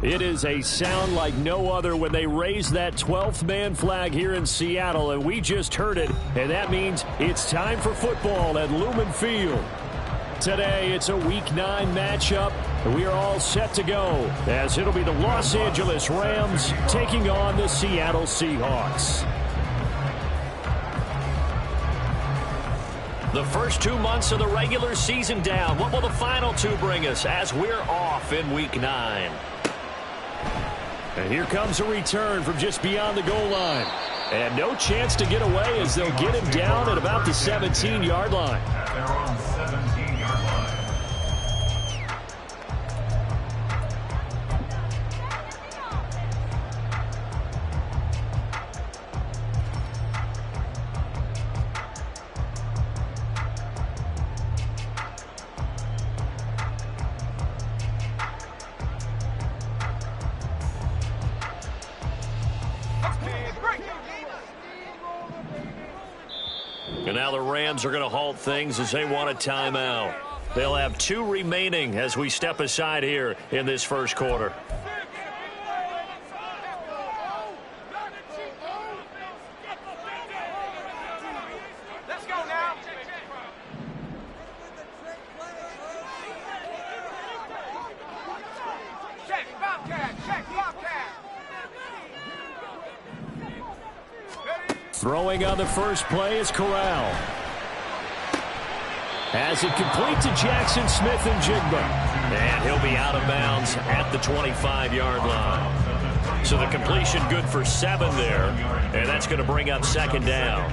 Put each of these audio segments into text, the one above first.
It is a sound like no other when they raise that 12th man flag here in Seattle, and we just heard it, and that means it's time for football at Lumen Field. Today, it's a Week 9 matchup, and we are all set to go, as it'll be the Los Angeles Rams taking on the Seattle Seahawks. The first 2 months of the regular season down. What will the final 2 bring us as we're off in Week 9? And here comes a return from just beyond the goal line. And no chance to get away as they'll get him down at about the 17-yard line. At their own 17-yard line. And now the Rams are going to halt things as they want a timeout. They'll have 2 remaining as we step aside here in this first quarter. Let's go now. Check, Bobcat, check, Bobcat. Throwing on the first play is Corral. Has it complete to Jackson Smith and Jigba. And he'll be out of bounds at the 25-yard line. So the completion good for 7 there. And that's going to bring up second down.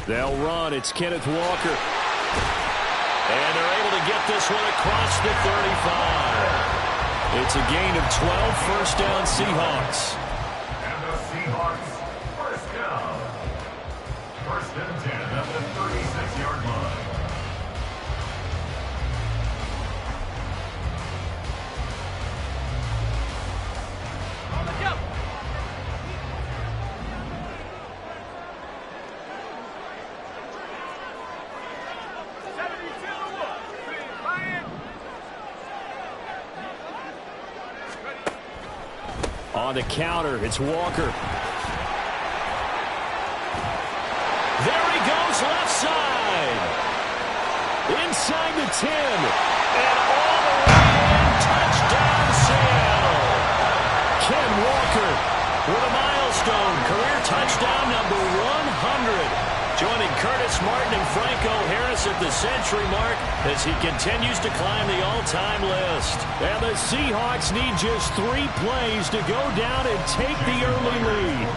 They'll run. It's Kenneth Walker. And they're able to get this one across the 35. It's a gain of 12, first down Seahawks. And the Seahawks, first down. First and 10 at the 36-yard line. On the jump. On the counter, it's Walker. There he goes, left side. Inside the 10. And all the way in, touchdown Seattle. Ken Walker with a milestone, career touchdown number 100. Joining Curtis Martin and Franco Harris at the century mark as he continues to climb the all-time list. And the Seahawks need just 3 plays to go down and take the early lead.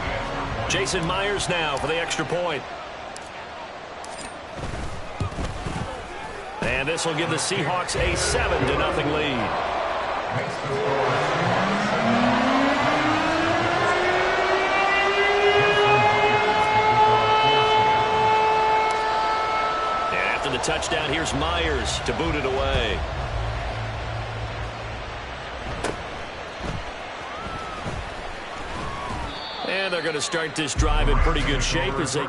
Jason Myers now for the extra point. And this will give the Seahawks a 7-0 lead. The touchdown, here's Myers to boot it away. And they're going to start this drive in pretty good shape as they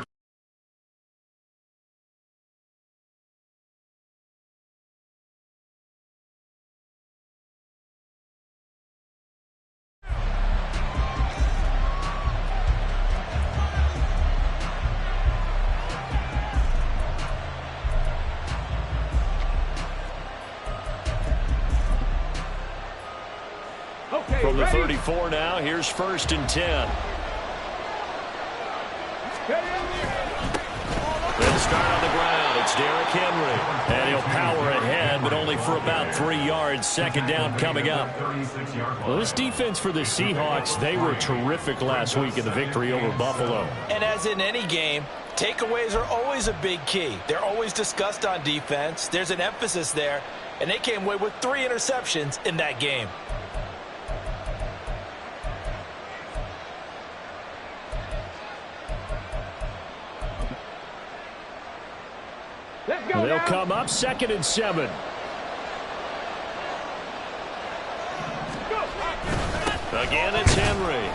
from the 34 now. Here's first and 10. They'll start on the ground. It's Derrick Henry. And he'll power ahead, but only for about 3 yards. Second down coming up. Well, this defense for the Seahawks, they were terrific last week in the victory over Buffalo. And as in any game, takeaways are always a big key. They're always discussed on defense. There's an emphasis there. and they came away with 3 interceptions in that game. They'll come up 2nd and 7. Again, it's Henry.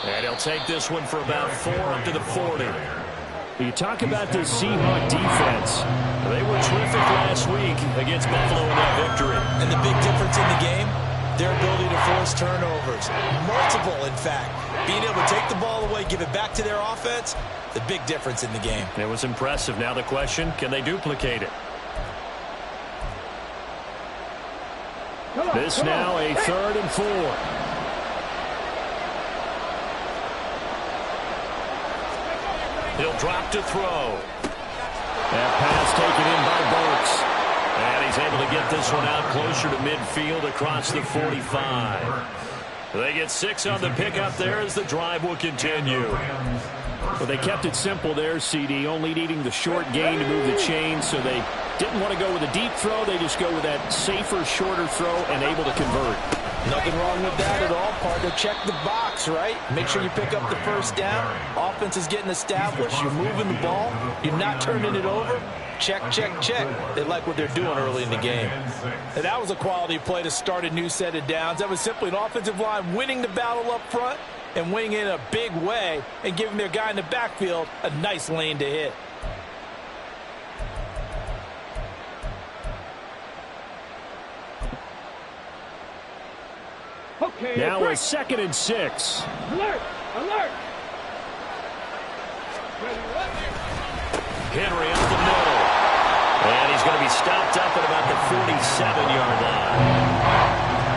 And he'll take this one for about 4 up to the 40. You talk about this Seahawk defense. They were terrific last week against Buffalo in that victory. And the big difference in the game, their ability to force turnovers. Multiple, in fact. Being able to take the ball away, give it back to their offense, the big difference in the game. It was impressive. Now the question, can they duplicate it? This now a 3rd and 4. He'll drop to throw. That pass taken in by Burks. And he's able to get this one out closer to midfield across the 45. They get 6 on the pickup there as the drive will continue. Well, they kept it simple there, CD, only needing the short gain to move the chain, so they didn't want to go with a deep throw. They just go with that safer, shorter throw and able to convert. Nothing wrong with that at all, partner. Check the box, right? Make sure you pick up the first down. Offense is getting established. You're moving the ball. You're not turning it over. Check, check, check. They like what they're doing early in the game. And that was a quality play to start a new set of downs. That was simply an offensive line winning the battle up front and winning it in a big way and giving their guy in the backfield a nice lane to hit. Okay, now a 2nd and 6. Alert! Alert! Henry up the middle. And he's going to be stopped up at about the 47-yard line.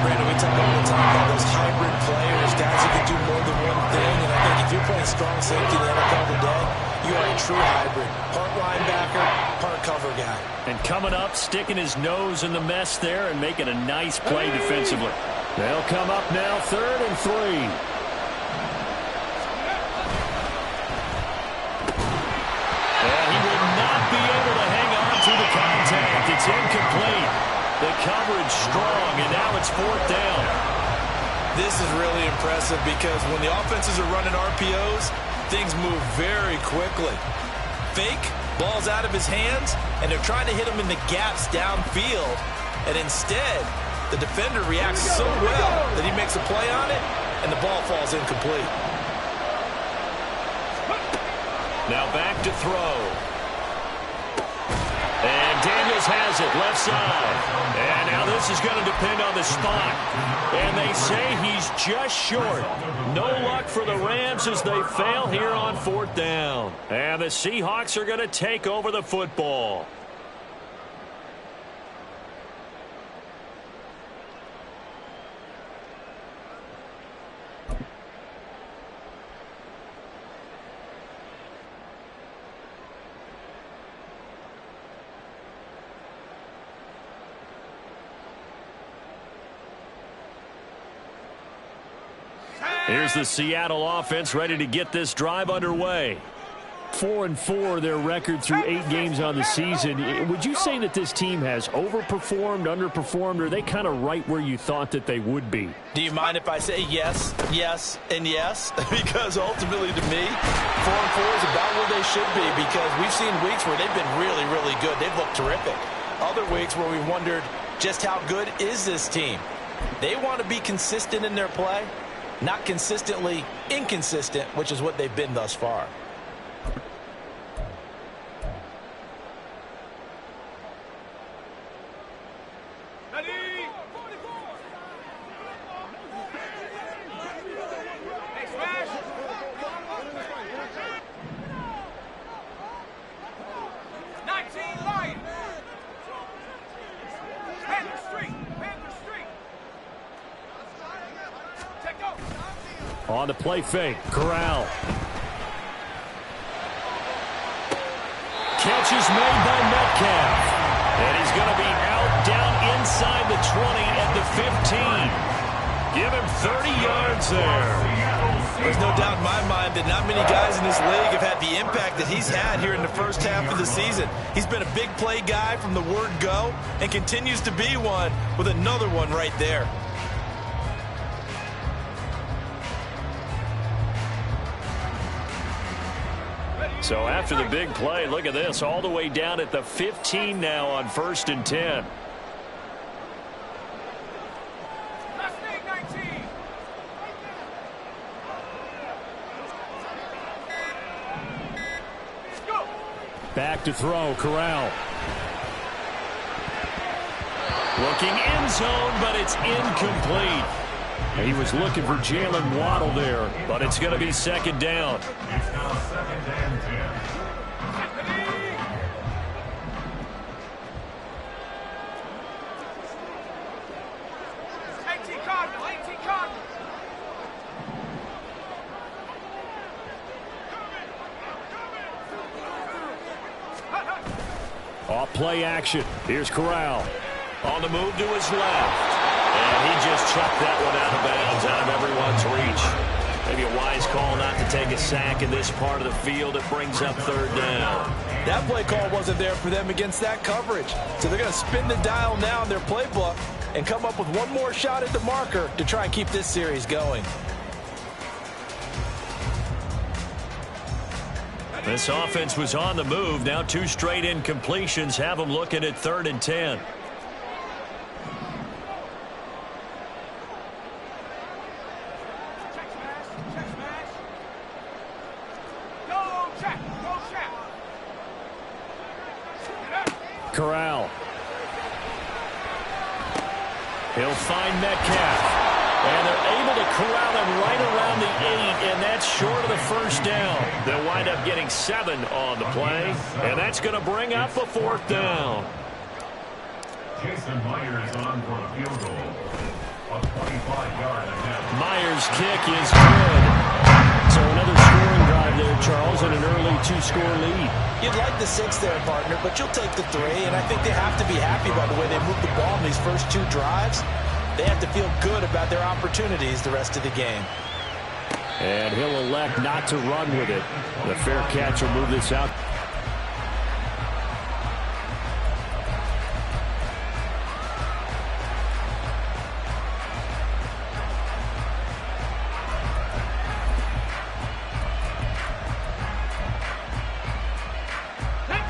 Brandon, we talk all the time about those hybrid players, guys who can do more than one thing. And I think if you're playing strong safety in the NFL today, you are a true hybrid. Part linebacker, part cover guy. And coming up, sticking his nose in the mess there and making a nice play defensively. They'll come up now 3rd and 3. And he will not be able to hang on to the contact. It's incomplete. The coverage strong, and now it's 4th down. This is really impressive because when the offenses are running RPOs, things move very quickly. Fake, ball's out of his hands, and they're trying to hit him in the gaps downfield. And instead, the defender reacts so well that he makes a play on it, and the ball falls incomplete. Now back to throw. And Daniels has it, left side. And now this is going to depend on the spot. And they say he's just short. No luck for the Rams as they fail here on 4th down. And the Seahawks are going to take over the football. Here's the Seattle offense ready to get this drive underway. 4-4 their record through 8 games on the season. Would you say that this team has overperformed, underperformed, or are they kind of right where you thought that they would be? Do you mind if I say yes, yes, and yes? Because ultimately to me, 4-4 is about where they should be because we've seen weeks where they've been really, really good. They've looked terrific. Other weeks where we've wondered just how good is this team. They want to be consistent in their play, not consistently inconsistent, which is what they've been thus far. On the play fake, Corral. Catch is made by Metcalf. And he's going to be out down inside the 20 at the 15. Give him 30 yards there. There's no doubt in my mind that not many guys in this league have had the impact that he's had here in the first half of the season. He's been a big play guy from the word go and continues to be one with another one right there. So after the big play, look at this, all the way down at the 15 now on 1st and 10. Back to throw, Corral. Looking end zone, but it's incomplete. He was looking for Jalen Waddle there, but it's going to be 2nd down. It's now 2nd and 10. Off play action. Here's Corral. On the move to his left. And he just chucked that one out of bounds, out of everyone's reach. Maybe a wise call not to take a sack in this part of the field. It brings up 3rd down. That play call wasn't there for them against that coverage. So they're going to spin the dial now in their playbook and come up with one more shot at the marker to try and keep this series going. This offense was on the move. Now 2 straight incompletions have them looking at 3rd and 10. Corral. He'll find Metcalf. And they're able to corral him right around the 8, and that's short of the 1st down. They'll wind up getting 7 on the play, and that's going to bring up a 4th down. Jason Myers on for a field goal. A 25-yard attempt. Myers' kick is good. So another scoring drive there, Charles, and an early 2-score lead. You'd like the 6 there, partner, but you'll take the 3, and I think they have to be happy by the way they moved the ball in these first 2 drives. They have to feel good about their opportunities the rest of the game. And he'll elect not to run with it. The fair catch will move this out.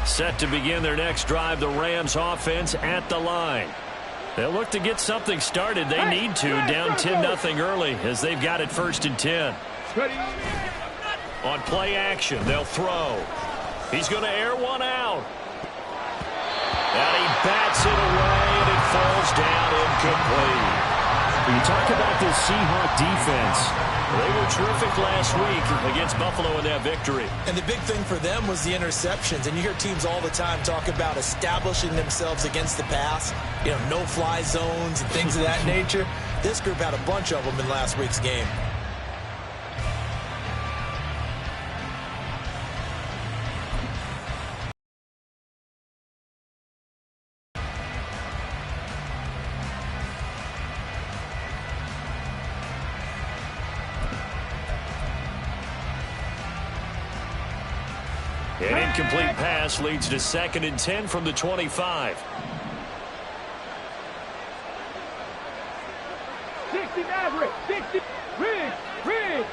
Set to begin their next drive, the Rams offense at the line. They'll look to get something started. They need to, down 10-0 early as they've got it 1st and 10. On play action, they'll throw. He's going to air one out. And he bats it away, and it falls down incomplete. When you talk about this Seahawk defense, they were terrific last week against Buffalo in that victory. And the big thing for them was the interceptions. And you hear teams all the time talk about establishing themselves against the pass, you know, no-fly zones and things of that nature. This group had a bunch of them in last week's game. An incomplete pass leads to 2nd and 10 from the 25. 60 Maverick, 60, Riggs.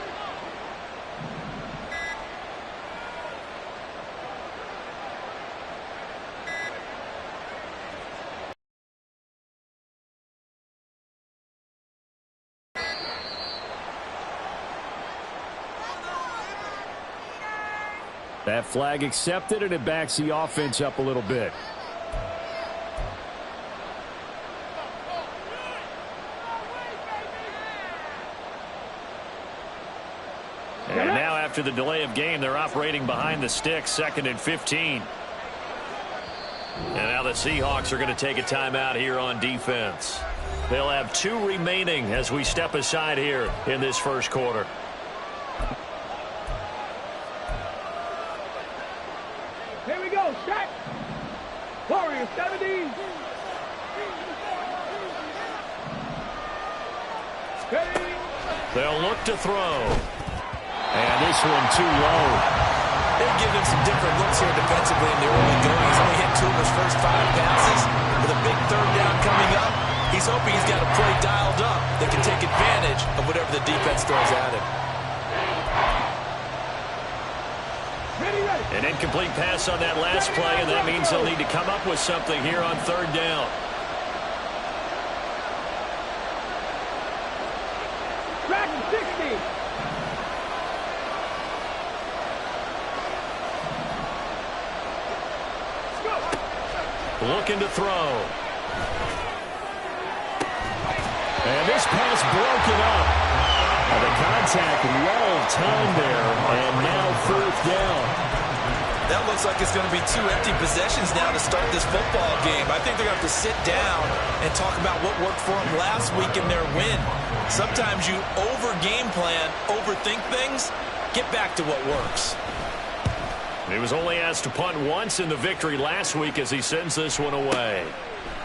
That flag accepted, and it backs the offense up a little bit. And now after the delay of game, they're operating behind the sticks, 2nd and 15. And now the Seahawks are going to take a timeout here on defense. They'll have 2 remaining as we step aside here in this first quarter. Here we go, Shaq. Warriors 70. They'll look to throw. And this one too low. They're giving him some different looks here defensively in the early going. He's only hit 2 of his first 5 passes. With a big third down coming up, he's hoping he's got a play dialed up that can take advantage of whatever the defense throws at him. An incomplete pass on that last play, and that means they'll need to come up with something here on third down. Back to 60. Looking to throw. And this pass broken up. The contact well timed there, and now fourth down. That looks like it's going to be 2 empty possessions now to start this football game. I think they're going to have to sit down and talk about what worked for them last week in their win. Sometimes you over-game plan, overthink things, get back to what works. He was only asked to punt once in the victory last week as he sends this one away.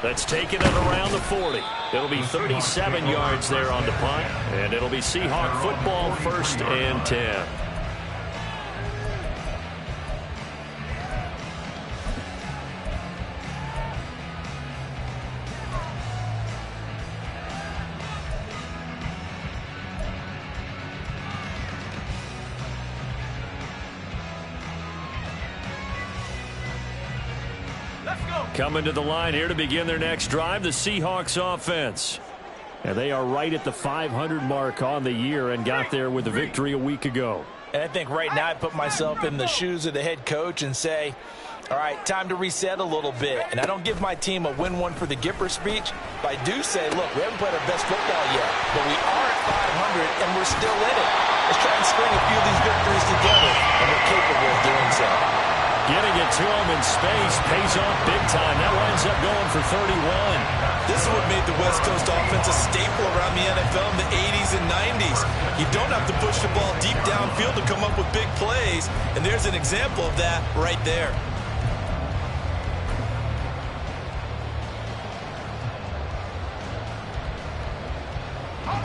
That's taken it around the 40. It'll be 37 yards there on the punt, and it'll be Seahawk football, 1st and 10. Coming to the line here to begin their next drive, the Seahawks offense. And they are right at the 500 mark on the year and got there with a victory a week ago. And I think right now I put myself in the shoes of the head coach and say, all right, time to reset a little bit. And I don't give my team a win one for the Gipper speech, but I do say, look, we haven't played our best football yet, but we are at 500 and we're still in it. Let's try and string a few of these victories together, and we're capable of doing so. Getting it to him in space pays off big time. That winds up going for 31. This is what made the West Coast offense a staple around the NFL in the 80s and 90s. You don't have to push the ball deep downfield to come up with big plays, and there's an example of that right there.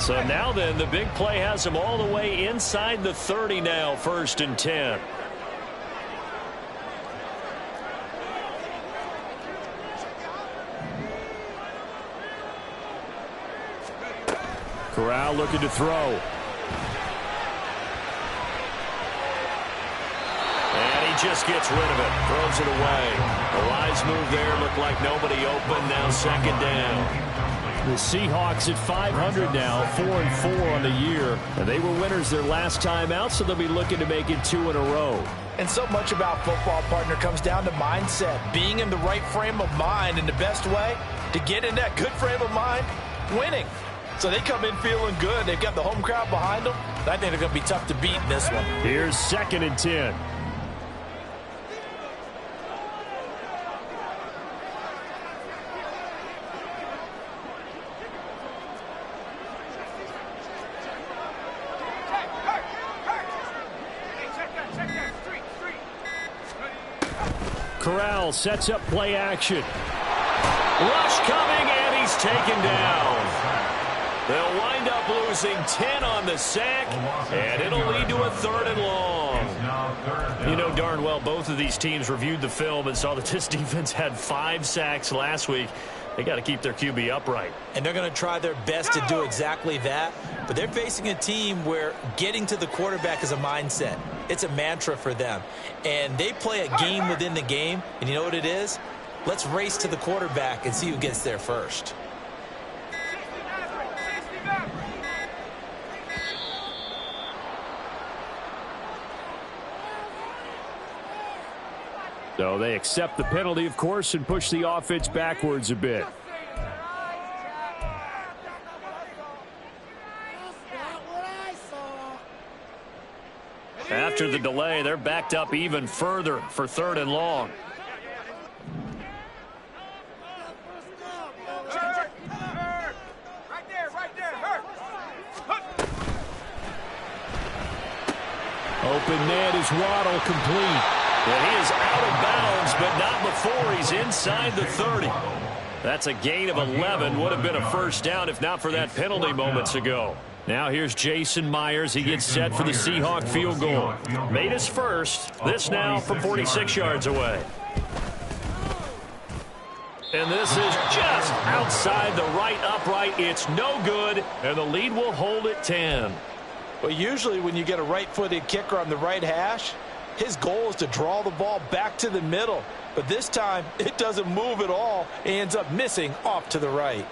So now then, the big play has him all the way inside the 30 now, 1st and 10. Corral looking to throw. And he just gets rid of it. Throws it away. A wise move there. Looked like nobody open. Now 2nd down. The Seahawks at 500 now, 4-4 on the year. And they were winners their last time out, so they'll be looking to make it 2 in a row. And so much about football, partner, comes down to mindset. Being in the right frame of mind, and the best way to get in that good frame of mind, winning. So they come in feeling good. They've got the home crowd behind them. I think they're going to be tough to beat in this one. Here's 2nd and 10. Corral sets up play action. Rush coming, and he's taken down. They'll wind up losing 10 on the sack, and it'll lead to a 3rd and long. You know darn well both of these teams reviewed the film and saw that this defense had 5 sacks last week. They got to keep their QB upright. And they're going to try their best to do exactly that. But they're facing a team where getting to the quarterback is a mindset. It's a mantra for them. And they play a game within the game. And you know what it is? Let's race to the quarterback and see who gets there first. So they accept the penalty, of course, and push the offense backwards a bit. After the delay, they're backed up even further for 3rd and long. Open net is Waddle, complete. And he is out of bounds, but not before he's inside the 30. That's a gain of 11. Would have been a 1st down if not for that penalty moments ago. Now here's Jason Myers. He gets set for the Seahawk field goal. Made his first. This now from 46 yards away. And this is just outside the right upright. It's no good, and the lead will hold at 10. Well, usually when you get a right-footed kicker on the right hash, his goal is to draw the ball back to the middle. But this time, it doesn't move at all. It ends up missing off to the right.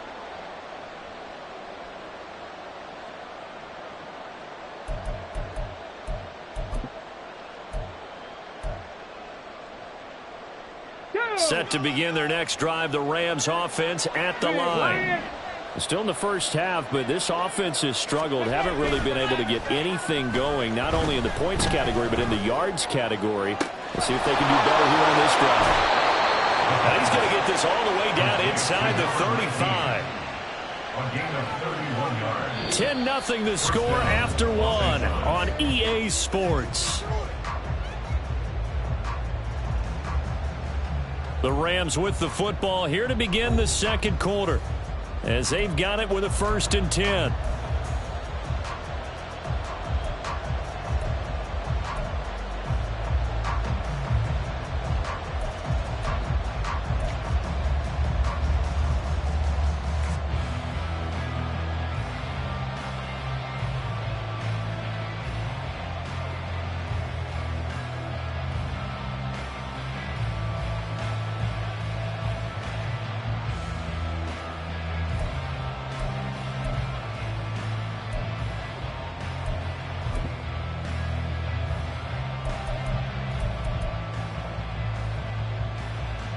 Set to begin their next drive, the Rams offense at the line. Still in the first half, but this offense has struggled. Haven't really been able to get anything going, not only in the points category, but in the yards category. Let's see if they can do better here on this drive. And he's going to get this all the way down inside the 35. 10-0 the score after one on EA Sports. The Rams with the football here to begin the second quarter, as they've got it with a 1st and 10.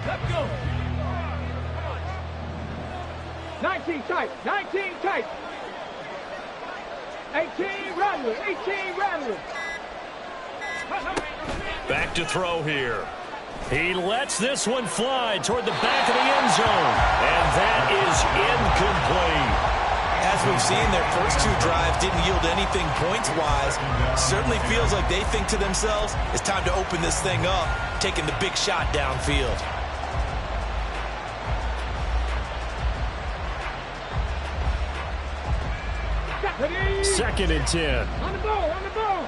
Let's go. 19 tight. 19 tight. 18 Rattler. 18 Rattler. Back to throw here. He lets this one fly toward the back of the end zone. And that is incomplete. As we've seen, their first two drives didn't yield anything points-wise. Certainly feels like they think to themselves, it's time to open this thing up, taking the big shot downfield. Second and 10. On the ball, on the ball.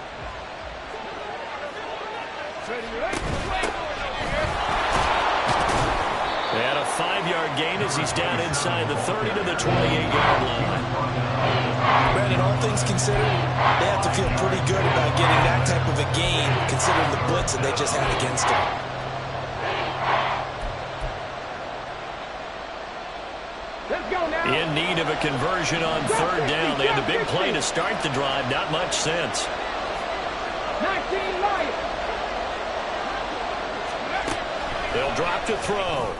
And a 5-yard gain as he's down inside the 30 to the 28-yard line. Brandon, all things considered, they have to feel pretty good about getting that type of a gain, considering the blitz that they just had against them. In need of a conversion on 3rd down. They had the big play to start the drive. Not much sense. 19 Lions. They'll drop to throw.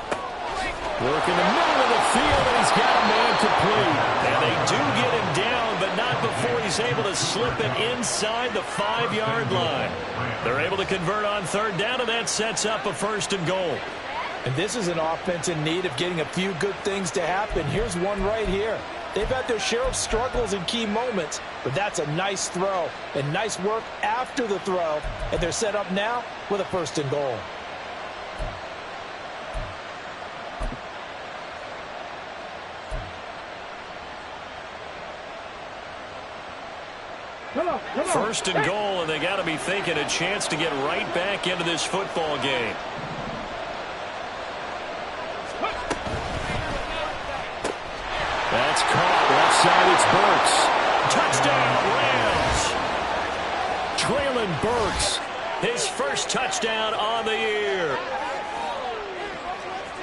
Work in the middle of the field, and he's got a man complete. And they do get him down, but not before he's able to slip it inside the 5-yard line. They're able to convert on 3rd down, and that sets up a 1st and goal. And this is an offense in need of getting a few good things to happen. Here's one right here. They've had their share of struggles in key moments, but that's a nice throw and nice work after the throw. And they're set up now with a 1st and goal. Come on, come on. 1st and goal, and they got to be thinking a chance to get right back into this football game. That's caught. Left side, it's Burks. Touchdown, Rams. Traylon Burks, his first touchdown on the year.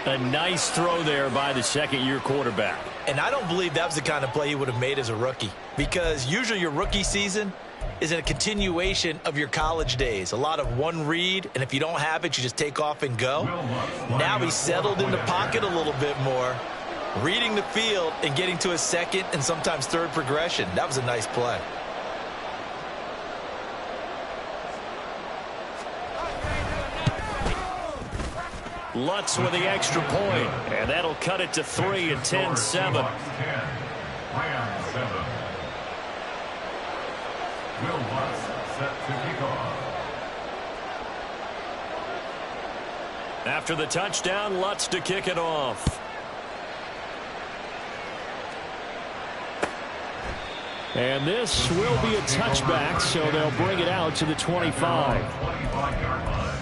A nice throw there by the second-year quarterback. And I don't believe that was the kind of play he would have made as a rookie, because usually your rookie season is a continuation of your college days. A lot of one read, and if you don't have it, you just take off and go. Now he's settled in the pocket a little bit more, reading the field and getting to a second and sometimes third progression. That was a nice play. Lutz with the extra point, and that'll cut it to 3 at 10-7. Rams 7. Will Lutz set to kick off. After the touchdown, Lutz to kick it off. And this will be a touchback, so they'll bring it out to the 25. 25-yard line.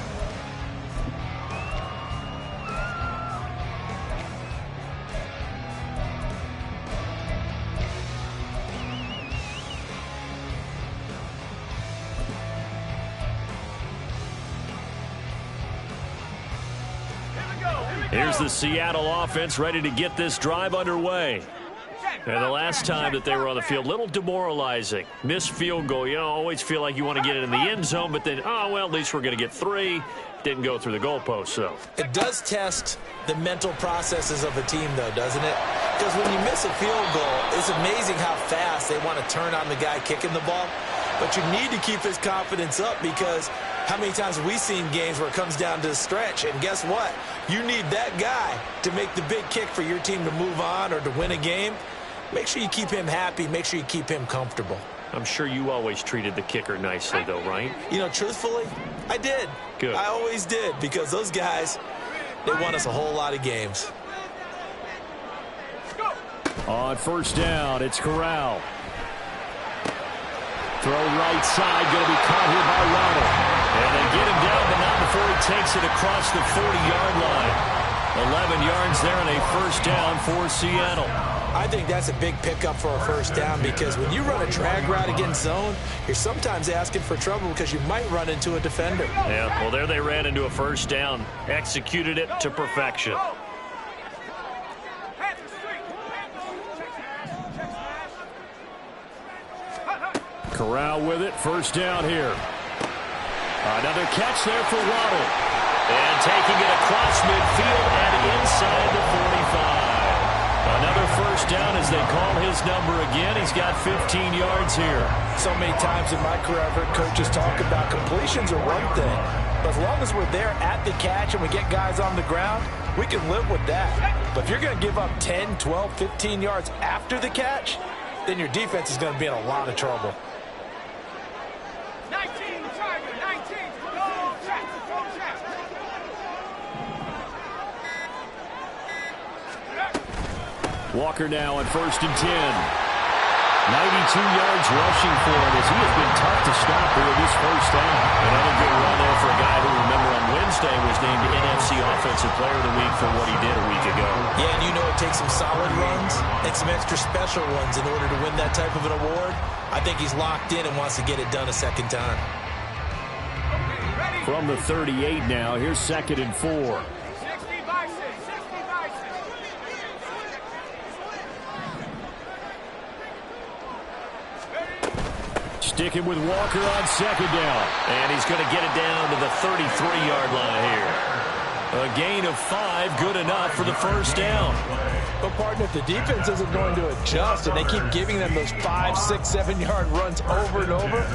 Here's the Seattle offense ready to get this drive underway. And the last time that they were on the field, a little demoralizing. Missed field goal. You know, always feel like you want to get it in the end zone, but then, oh, well, at least we're going to get 3. Didn't go through the goalpost, though. It does test the mental processes of a team, though, doesn't it? Because when you miss a field goal, it's amazing how fast they want to turn on the guy kicking the ball. But you need to keep his confidence up, because how many times have we seen games where it comes down to the stretch? And guess what? You need that guy to make the big kick for your team to move on or to win a game. Make sure you keep him happy. Make sure you keep him comfortable. I'm sure you always treated the kicker nicely, though, right? You know, truthfully, I did. Good. I always did, because those guys, they won us a whole lot of games. On first down, it's Corral. Throw right side, going to be caught here by Ronald. And they get him down, but not before he takes it across the 40-yard line. 11 yards there and a first down for Seattle. I think that's a big pickup for a first down, because when you run a drag route against zone, you're sometimes asking for trouble because you might run into a defender. Yeah, well, there they ran into a first down. Executed it to perfection. Corral with it. First down here. Another catch there for Waddle. And taking it across midfield and inside the 45. Another first down as they call his number again. He's got 15 yards here. So many times in my career, I've heard coaches talk about completions are one thing. But as long as we're there at the catch and we get guys on the ground, we can live with that. But if you're going to give up 10, 12, 15 yards after the catch, then your defense is going to be in a lot of trouble. 19, Tiger, 19. Go, check, go, check. Walker now on first and 10. 92 yards rushing for him as he has been tough to stop here in this first down. Another good run there for a guy who, remember, on Wednesday was named NFC Offensive Player of the Week for what he did a week ago. Yeah, and you know it takes some solid runs and some extra special ones in order to win that type of an award. I think he's locked in and wants to get it done a second time. From the 38 now, here's second and 4. 60 by 6, 60 by 6. Sticking with Walker on second down. And he's going to get it down to the 33-yard line here. A gain of 5, good enough for the first down. But, partner, if the defense isn't going to adjust and they keep giving them those 5, 6, 7-yard runs over and over,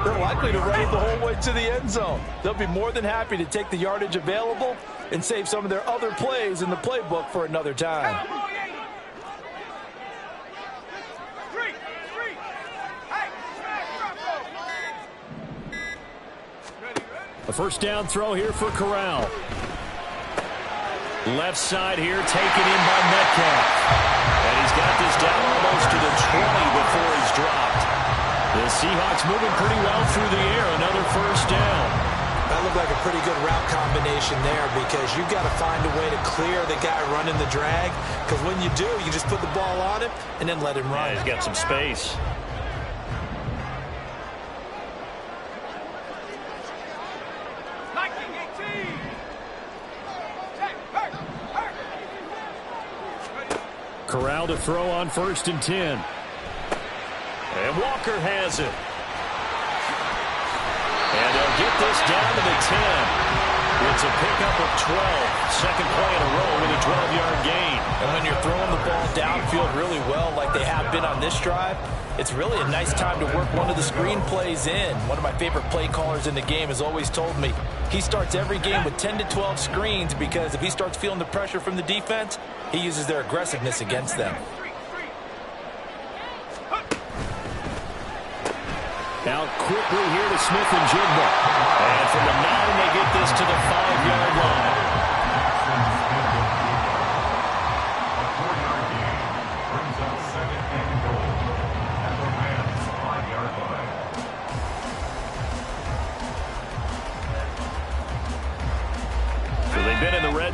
they're likely to run it the whole way to the end zone. They'll be more than happy to take the yardage available and save some of their other plays in the playbook for another time. A first down throw here for Corral. Left side here, taken in by Metcalf. And he's got this down almost to the 20 before he's dropped. The Seahawks moving pretty well through the air. Another first down. That looked like a pretty good route combination there, because you've got to find a way to clear the guy running the drag. Because when you do, you just put the ball on him and then let him run. Yeah, he's got some space. Corral to throw on first and 10. And Walker has it. And they'll get this down to the 10. It's a pickup of 12. Second play in a row with a 12-yard gain. And when you're throwing the ball downfield really well like they have been on this drive, it's really a nice time to work one of the screen plays in. One of my favorite play callers in the game has always told me he starts every game with 10 to 12 screens, because if he starts feeling the pressure from the defense, he uses their aggressiveness against them. Out quickly here to Smith and Jigba. And from the 9, they get this to the 5-yard line. A 4-yard gain brings up second and goal at the Rams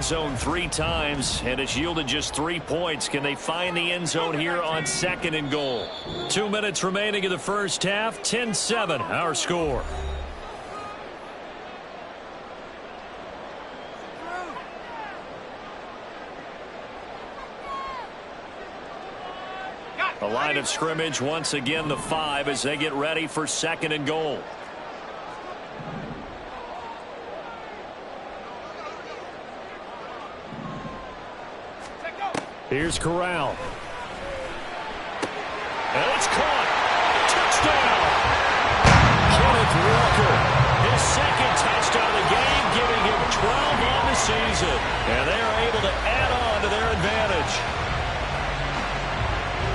zone 3 times, and it's yielded just 3 points. Can they find the end zone here on 2nd and goal? 2 minutes remaining in the first half. 10-7, our score. The line of scrimmage once again the 5 as they get ready for 2nd and goal. Here's Corral. And it's caught. Touchdown. Kenneth Walker. His 2nd touchdown of the game, giving him 12 on the season. And they are able to add on to their advantage.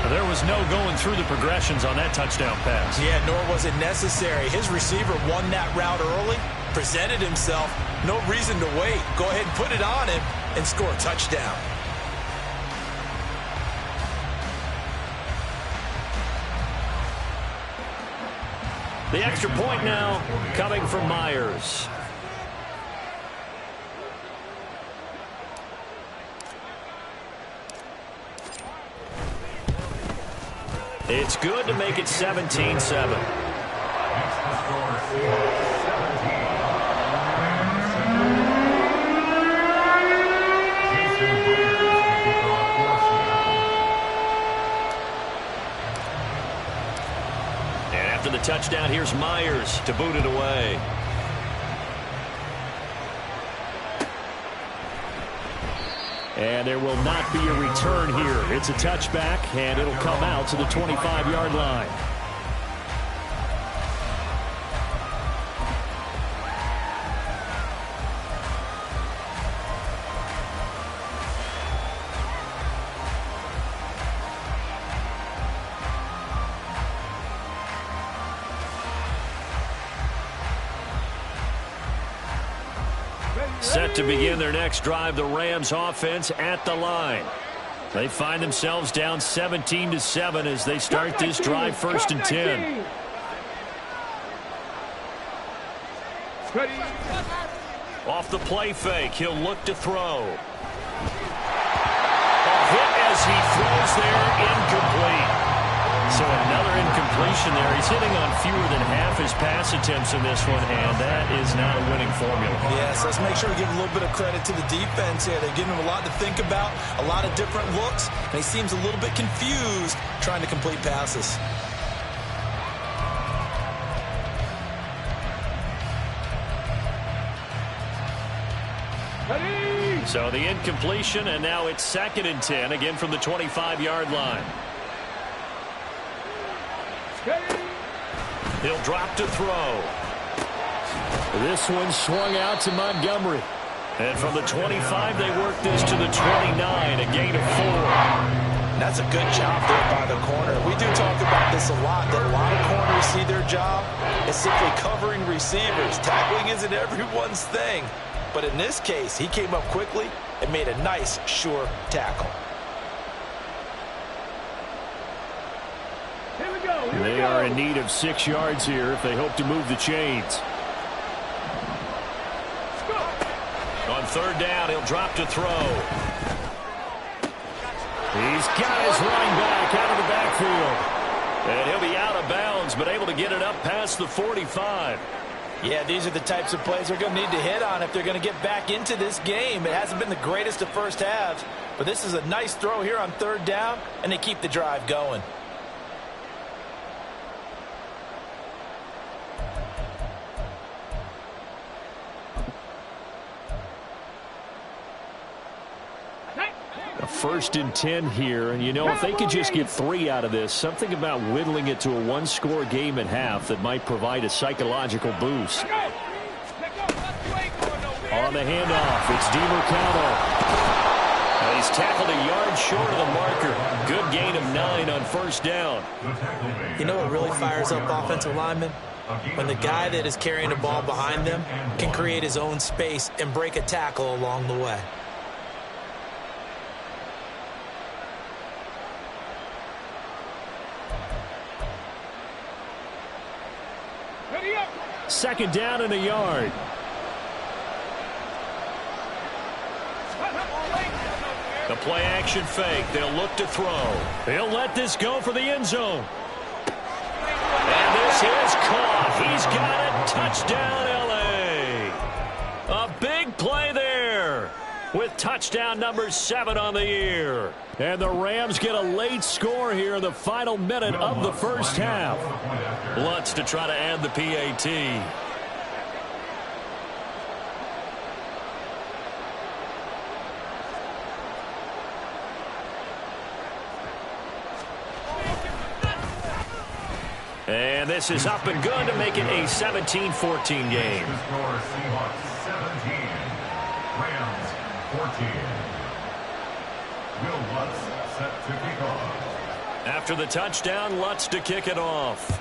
There was no going through the progressions on that touchdown pass. Yeah, nor was it necessary. His receiver won that route early, presented himself. No reason to wait. Go ahead and put it on him and score a touchdown. The extra point now coming from Myers. It's good to make it 17-7. After the touchdown, here's Myers to boot it away. And there will not be a return here. It's a touchback, and it'll come out to the 25-yard line. Set to begin their next drive, the Rams offense at the line. They find themselves down 17-7 as they start this drive 1st and 10. Off the play fake, he'll look to throw. A hit as he throws there, incomplete. So another incompletion there. He's hitting on fewer than half his pass attempts in this one, and that is not a winning formula. Yes, let's make sure we give a little bit of credit to the defense here. They're giving him a lot to think about, a lot of different looks, and he seems a little bit confused trying to complete passes. So the incompletion, and now it's 2nd and 10, again from the 25-yard line. He'll drop to throw. This one swung out to Montgomery. And from the 25, they work this to the 29, a gain of 4. That's a good job there by the corner. We do talk about this a lot, that a lot of corners see their job as simply covering receivers. Tackling isn't everyone's thing. But in this case, he came up quickly and made a nice, sure tackle. They are in need of 6 yards here if they hope to move the chains. On 3rd down, he'll drop to throw. He's got his running back out of the backfield. And he'll be out of bounds, but able to get it up past the 45. Yeah, these are the types of plays they're going to need to hit on if they're going to get back into this game. It hasn't been the greatest of first halves, but this is a nice throw here on 3rd down, and they keep the drive going. A 1st and 10 here, and you know, if they could just get 3 out of this, something about whittling it to a 1-score game at half that might provide a psychological boost. On the handoff, it's DiMercado. He's tackled a yard short of the marker. Good gain of 9 on 1st down. You know what really fires up offensive linemen? When the guy that is carrying the ball behind them can create his own space and break a tackle along the way. Second down and a yard. play action fake. They'll look to throw. He'll let this go for the end zone. And this is caught. He's got it. Touchdown, L.A. A big play there with touchdown number 7 on the year. And the Rams get a late score here in the final minute of the first half. Lutz to try to add the PAT. And this is up and good to make it a 17-14 game. Seahawks 17, Rams 14. Will Lutz set to kick off. After the touchdown, Lutz to kick it off.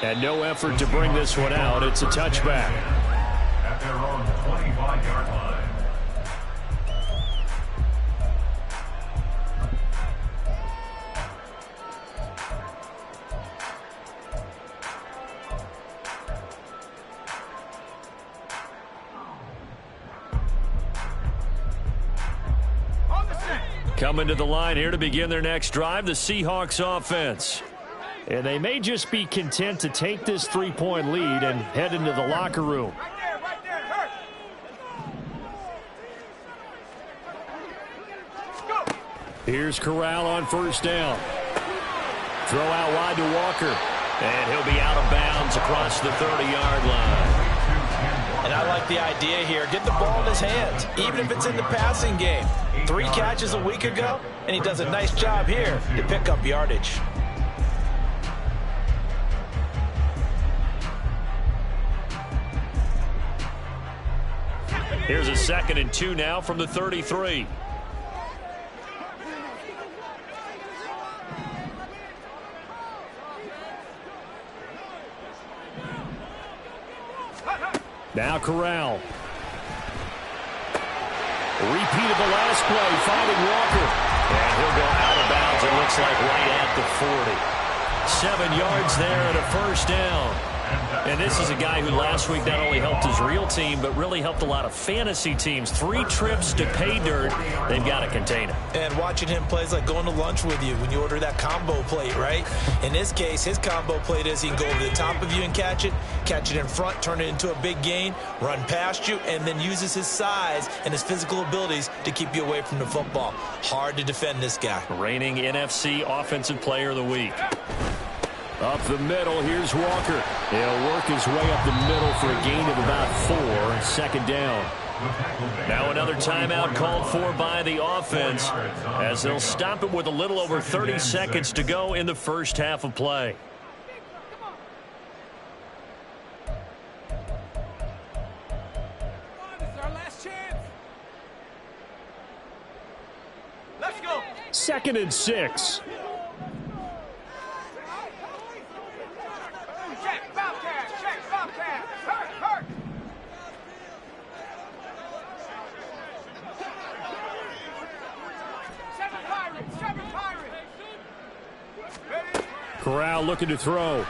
And no effort to bring this one out. It's a touchback. At their own 25-yard line. Coming to the line here to begin their next drive, the Seahawks offense. And they may just be content to take this 3-point lead and head into the locker room. Right there, hurt. Go. Here's Corral on first down. Throw out wide to Walker. And he'll be out of bounds across the 30-yard line. And I like the idea here. Get the ball in his hands, even if it's in the passing game. 3 catches a week ago, and he does a nice job here to pick up yardage. Here's a 2nd and 2 now from the 33. Now Corral. Repeat of the last play, finding Walker. And he'll go out of bounds, it looks like right at the 40. 7 yards there and a first down. And this is a guy who last week not only helped his real team, but really helped a lot of fantasy teams. 3 trips to pay dirt. They've got to contain him. And watching him play is like going to lunch with you when you order that combo plate, right? In this case, his combo plate is he can go over the top of you and catch it in front, turn it into a big gain, run past you, and then uses his size and his physical abilities to keep you away from the football. Hard to defend this guy. Reigning NFC Offensive Player of the Week. Up the middle, here's Walker. He'll work his way up the middle for a gain of about 4, 2nd down. Now another timeout called for by the offense as they'll stop it with a little over 30 seconds to go in the first half of play. This is our last chance. Let's go. 2nd and 6. Check, Bobcat. Check, Bobcat. Hurt. Seven Pirates. Ready? Corral looking to throw.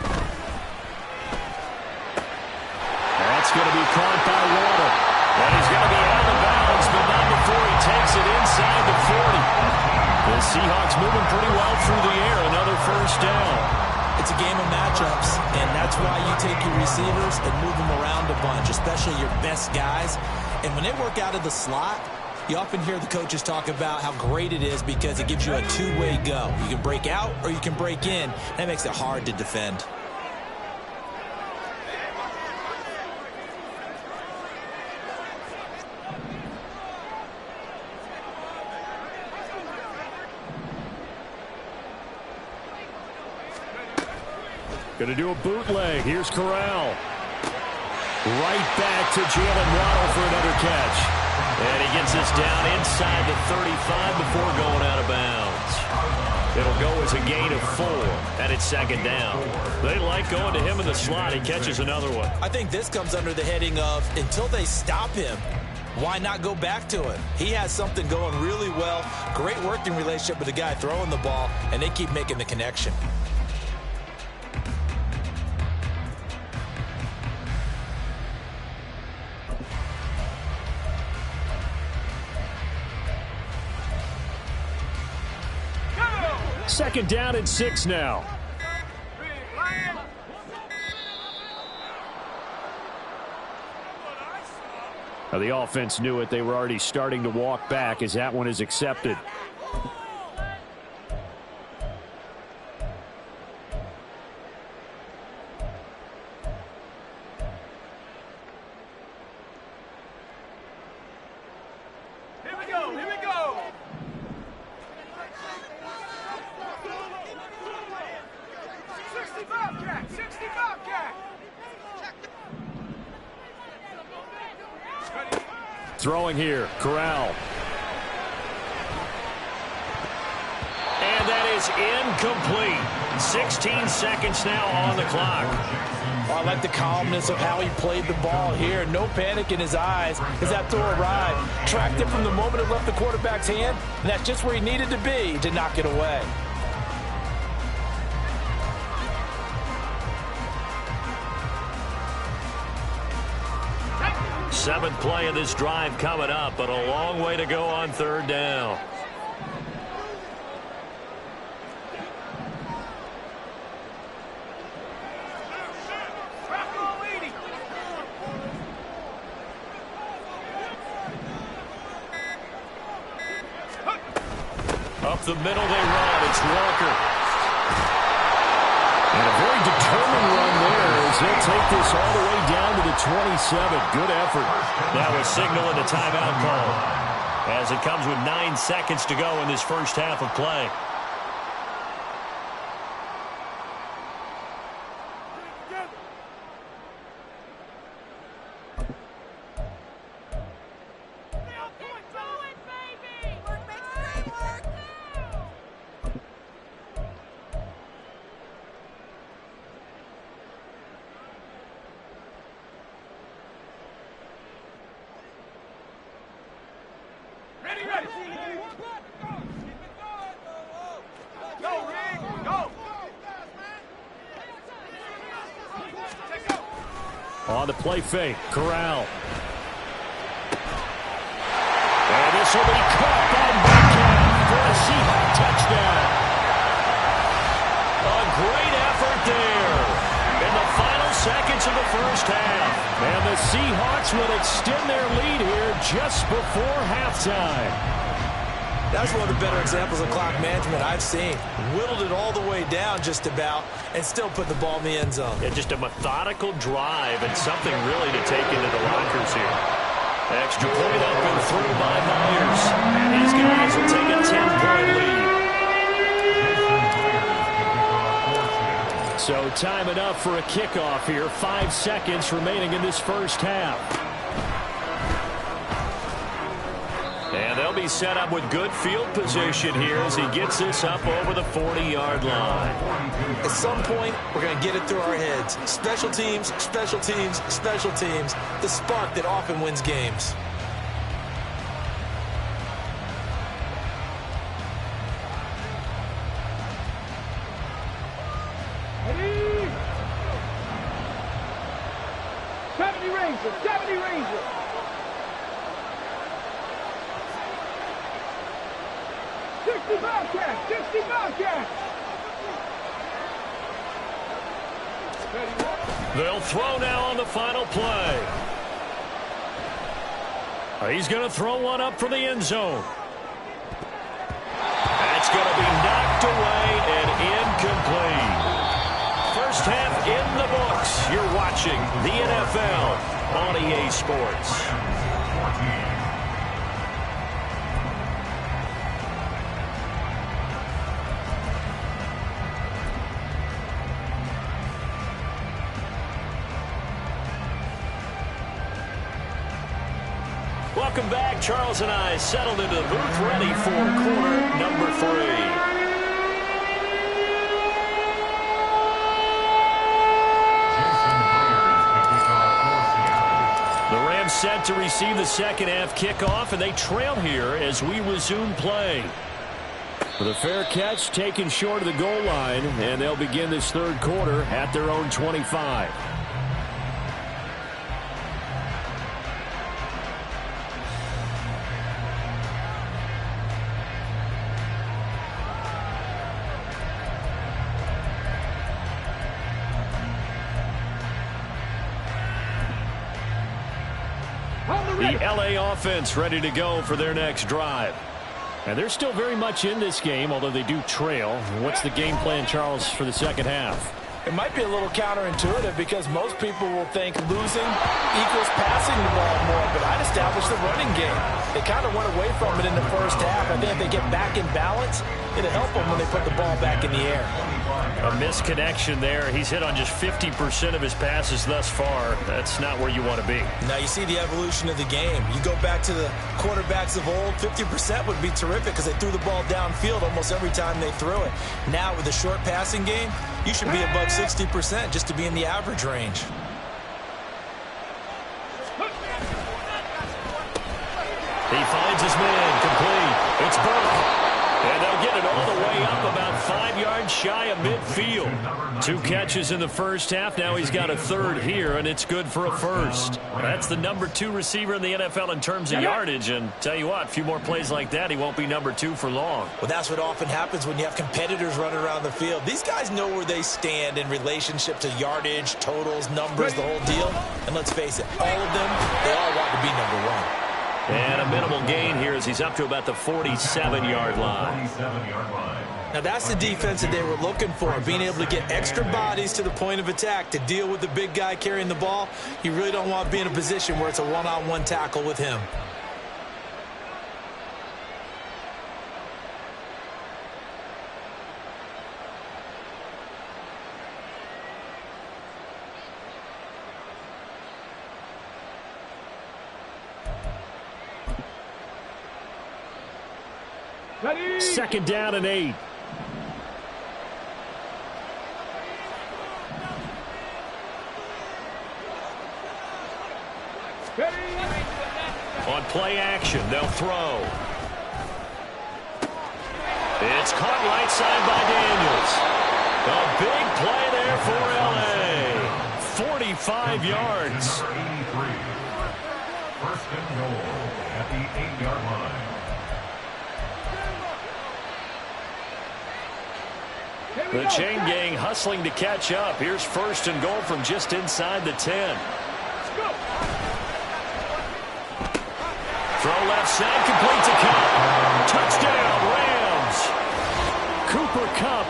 That's going to be caught by Waddle. And he's going to be out of bounds, but not before he takes it inside the 40. The Seahawks moving pretty well through the air. Another first down. It's a game of matchups, and that's why you take your receivers and move them around a bunch, especially your best guys. And when they work out of the slot, you often hear the coaches talk about how great it is because it gives you a two-way go. You can break out or you can break in. That makes it hard to defend. Going to do a bootleg. Here's Corral. Right back to Jalen Waddle for another catch. And he gets this down inside the 35 before going out of bounds. It'll go as a gain of 4, and it's 2nd down. They like going to him in the slot. He catches another one. I think this comes under the heading of until they stop him, why not go back to him? He has something going really well. Great working relationship with the guy throwing the ball, and they keep making the connection. Second down and 6 now. Now the offense knew it. They were already starting to walk back as that one is accepted. Here we go, here we go. Throwing here, Corral. And that is incomplete. 16 seconds now on the clock. I like the calmness of how he played the ball here. No panic in his eyes as that throw arrived. Tracked it from the moment it left the quarterback's hand, and that's just where he needed to be to knock it away. Seventh play of this drive coming up, but a long way to go on third down. Up the middle they run. It's Walker. And a very determined run there as he'll take this all the way down to the 27. Good effort. That was signaling the timeout call as it comes with 9 seconds to go in this first half of play. On the play fake, Corral. And this will be caught by Metcalf for a Seahawks touchdown. A great effort there in the final seconds of the first half. And the Seahawks will extend their lead here just before halftime. That's one of the better examples of clock management I've seen. Whittled it all the way down just about and still put the ball in the end zone. Yeah, just a methodical drive and something really to take into the lockers here. Extra point up and through by Myers. And these guys will take a 10-point lead. So time enough for a kickoff here. 5 seconds remaining in this first half. And they'll be set up with good field position here as he gets this up over the 40-yard line. At some point, we're going to get it through our heads. Special teams, special teams, special teams. The spark that often wins games. Ready? 70 Rangers, 70 Rangers. 60 Bobcats, 60 Bobcats. They'll throw now on the final play. He's going to throw one up for the end zone. That's going to be knocked away and incomplete. First half in the books. You're watching the NFL on EA Sports. Welcome back. Charles and I settled into the booth, ready for quarter number 3. The Rams set to receive the second half kickoff, and they trail here as we resume play. With a fair catch taken short of the goal line, and they'll begin this third quarter at their own 25. The LA offense ready to go for their next drive. And they're still very much in this game, although they do trail. What's the game plan, Charles, for the second half? It might be a little counterintuitive because most people will think losing equals passing the ball more, but I'd establish the running game. They kind of went away from it in the first half. I think if they get back in balance, it'll help them when they put the ball back in the air. A misconnection there. He's hit on just 50% of his passes thus far. That's not where you want to be. Now you see the evolution of the game. You go back to the quarterbacks of old, 50% would be terrific because they threw the ball downfield almost every time they threw it. Now with the short passing game, you should be above 60% just to be in the average range. He finds his man complete. It's Burke. And they'll get it all the way up about 5 yards shy of midfield. 2 catches in the first half. Now he's got a third here, and it's good for a first. That's the number 2 receiver in the NFL in terms of yardage. And tell you what, a few more plays like that, he won't be number 2 for long. Well, that's what often happens when you have competitors running around the field. These guys know where they stand in relationship to yardage, totals, numbers, the whole deal. And let's face it, all of them, they all want to be number 1. And a minimal gain here as he's up to about the 47-yard line. Now that's the defense that they were looking for, being able to get extra bodies to the point of attack to deal with the big guy carrying the ball. You really don't want to be in a position where it's a one-on-one tackle with him. Ready. Second down and 8. Ready. On play action, they'll throw. It's caught right side by Daniels. A big play there for LA. 45 yards. Number 83. First and goal at the 8-yard line. The chain gang hustling to catch up. Here's first and goal from just inside the 10. Throw left side, complete to Cup. Touchdown, Rams. Cooper Kupp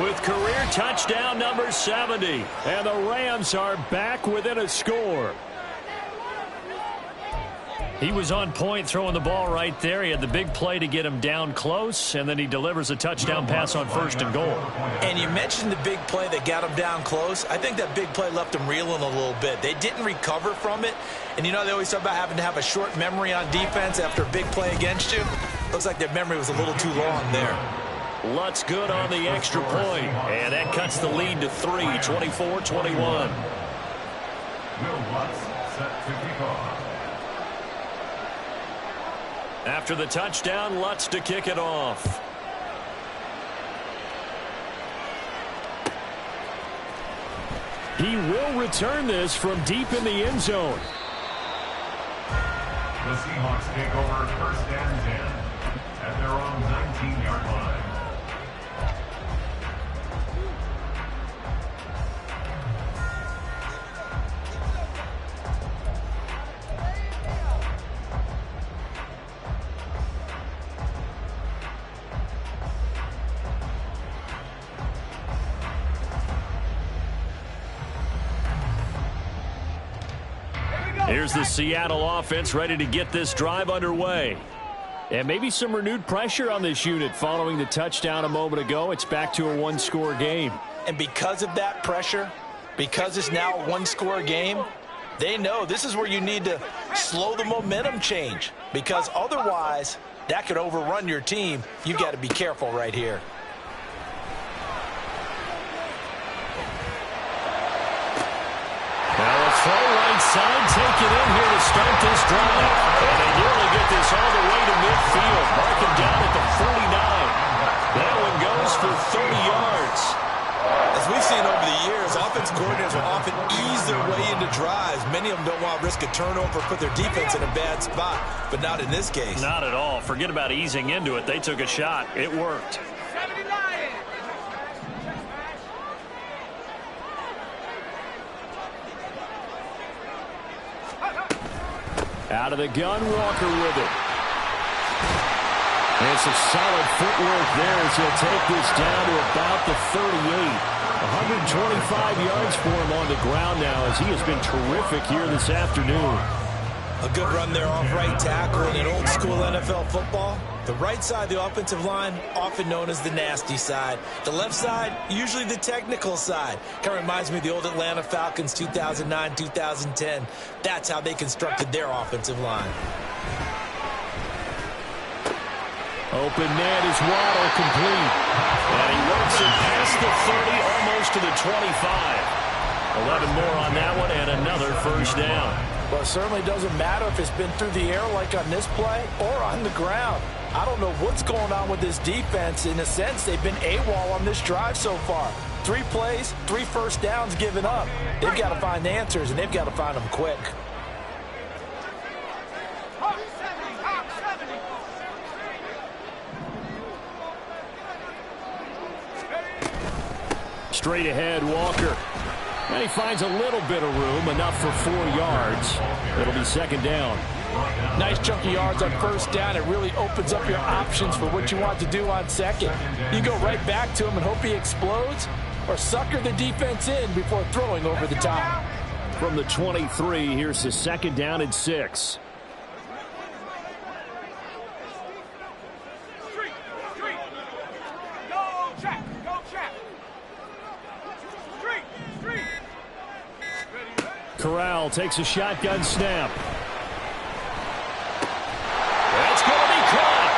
with career touchdown number 70. And the Rams are back within a score. He was on point throwing the ball right there. He had the big play to get him down close, and then he delivers a touchdown pass on first and goal. And you mentioned the big play that got him down close. I think that big play left him reeling a little bit. They didn't recover from it. And you know they always talk about having to have a short memory on defense after a big play against you. Looks like their memory was a little too long there. Lutz good on the extra point, and that cuts the lead to 3, 24-21. Will Lutz set to kick off. After the touchdown, Lutz to kick it off. He will return this from deep in the end zone. The Seahawks take over first and 10 at their own 19-yard line. Here's the Seattle offense ready to get this drive underway. And maybe some renewed pressure on this unit following the touchdown a moment ago. It's back to a one-score game. And because of that pressure, because it's now a one-score game, they know this is where you need to slow the momentum change. Because otherwise, that could overrun your team. You've got to be careful right here. Now a throw right side, take it in here to start this drive. And they nearly get this all the way to midfield. Mark him down at the 49. That one goes for 30 yards. As we've seen over the years, offense coordinators will often ease their way into drives. Many of them don't want to risk a turnover, put their defense in a bad spot, but not in this case. Not at all. Forget about easing into it. They took a shot. It worked. 79. Out of the gun, Walker with it. And some solid footwork there as he'll take this down to about the 38. 125 yards for him on the ground now as he has been terrific here this afternoon. A good run there off right tackle in an old school NFL football. The right side of the offensive line, often known as the nasty side. The left side, usually the technical side. Kind of reminds me of the old Atlanta Falcons 2009, 2010. That's how they constructed their offensive line. Open man is Waddle, complete. And he works it past the 30, almost to the 25. 11 more on that one and another first down. Well, it certainly doesn't matter if it's been through the air like on this play or on the ground. I don't know what's going on with this defense. In a sense, they've been AWOL on this drive so far. 3 plays, 3 first downs given up. They've got to find answers, and they've got to find them quick. Straight ahead, Walker. And he finds a little bit of room, enough for 4 yards. It'll be second down. Nice chunky yards on first down. It really opens up your options for what you want to do on second. You go right back to him and hope he explodes, or sucker the defense in before throwing over the top. From the 23, here's the second down and 6. Corral takes a shotgun snap. That's going to be caught.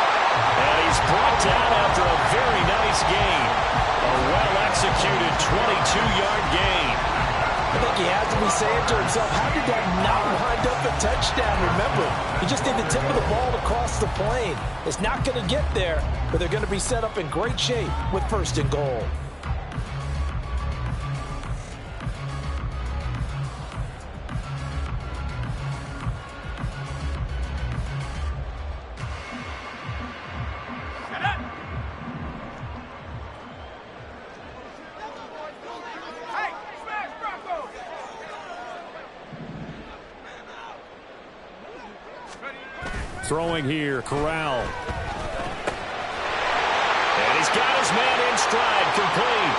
And he's brought down after a very nice gain. A well-executed 22-yard gain. I think he has to be saying to himself, how did that not wind up a touchdown? Remember, you just need the tip of the ball to cross the plane. It's not going to get there, but they're going to be set up in great shape with first and goal. Throwing here, Corral. And he's got his man in stride, complete.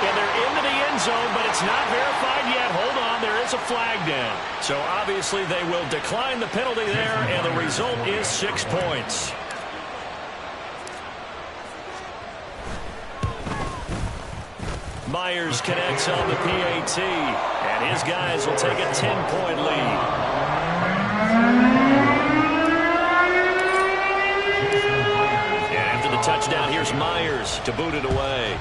And they're into the end zone, but it's not verified yet. Hold on, there is a flag down. So obviously they will decline the penalty there, and the result is 6 points. Myers connects on the PAT, and his guys will take a 10-point lead. Touchdown, here's Myers to boot it away.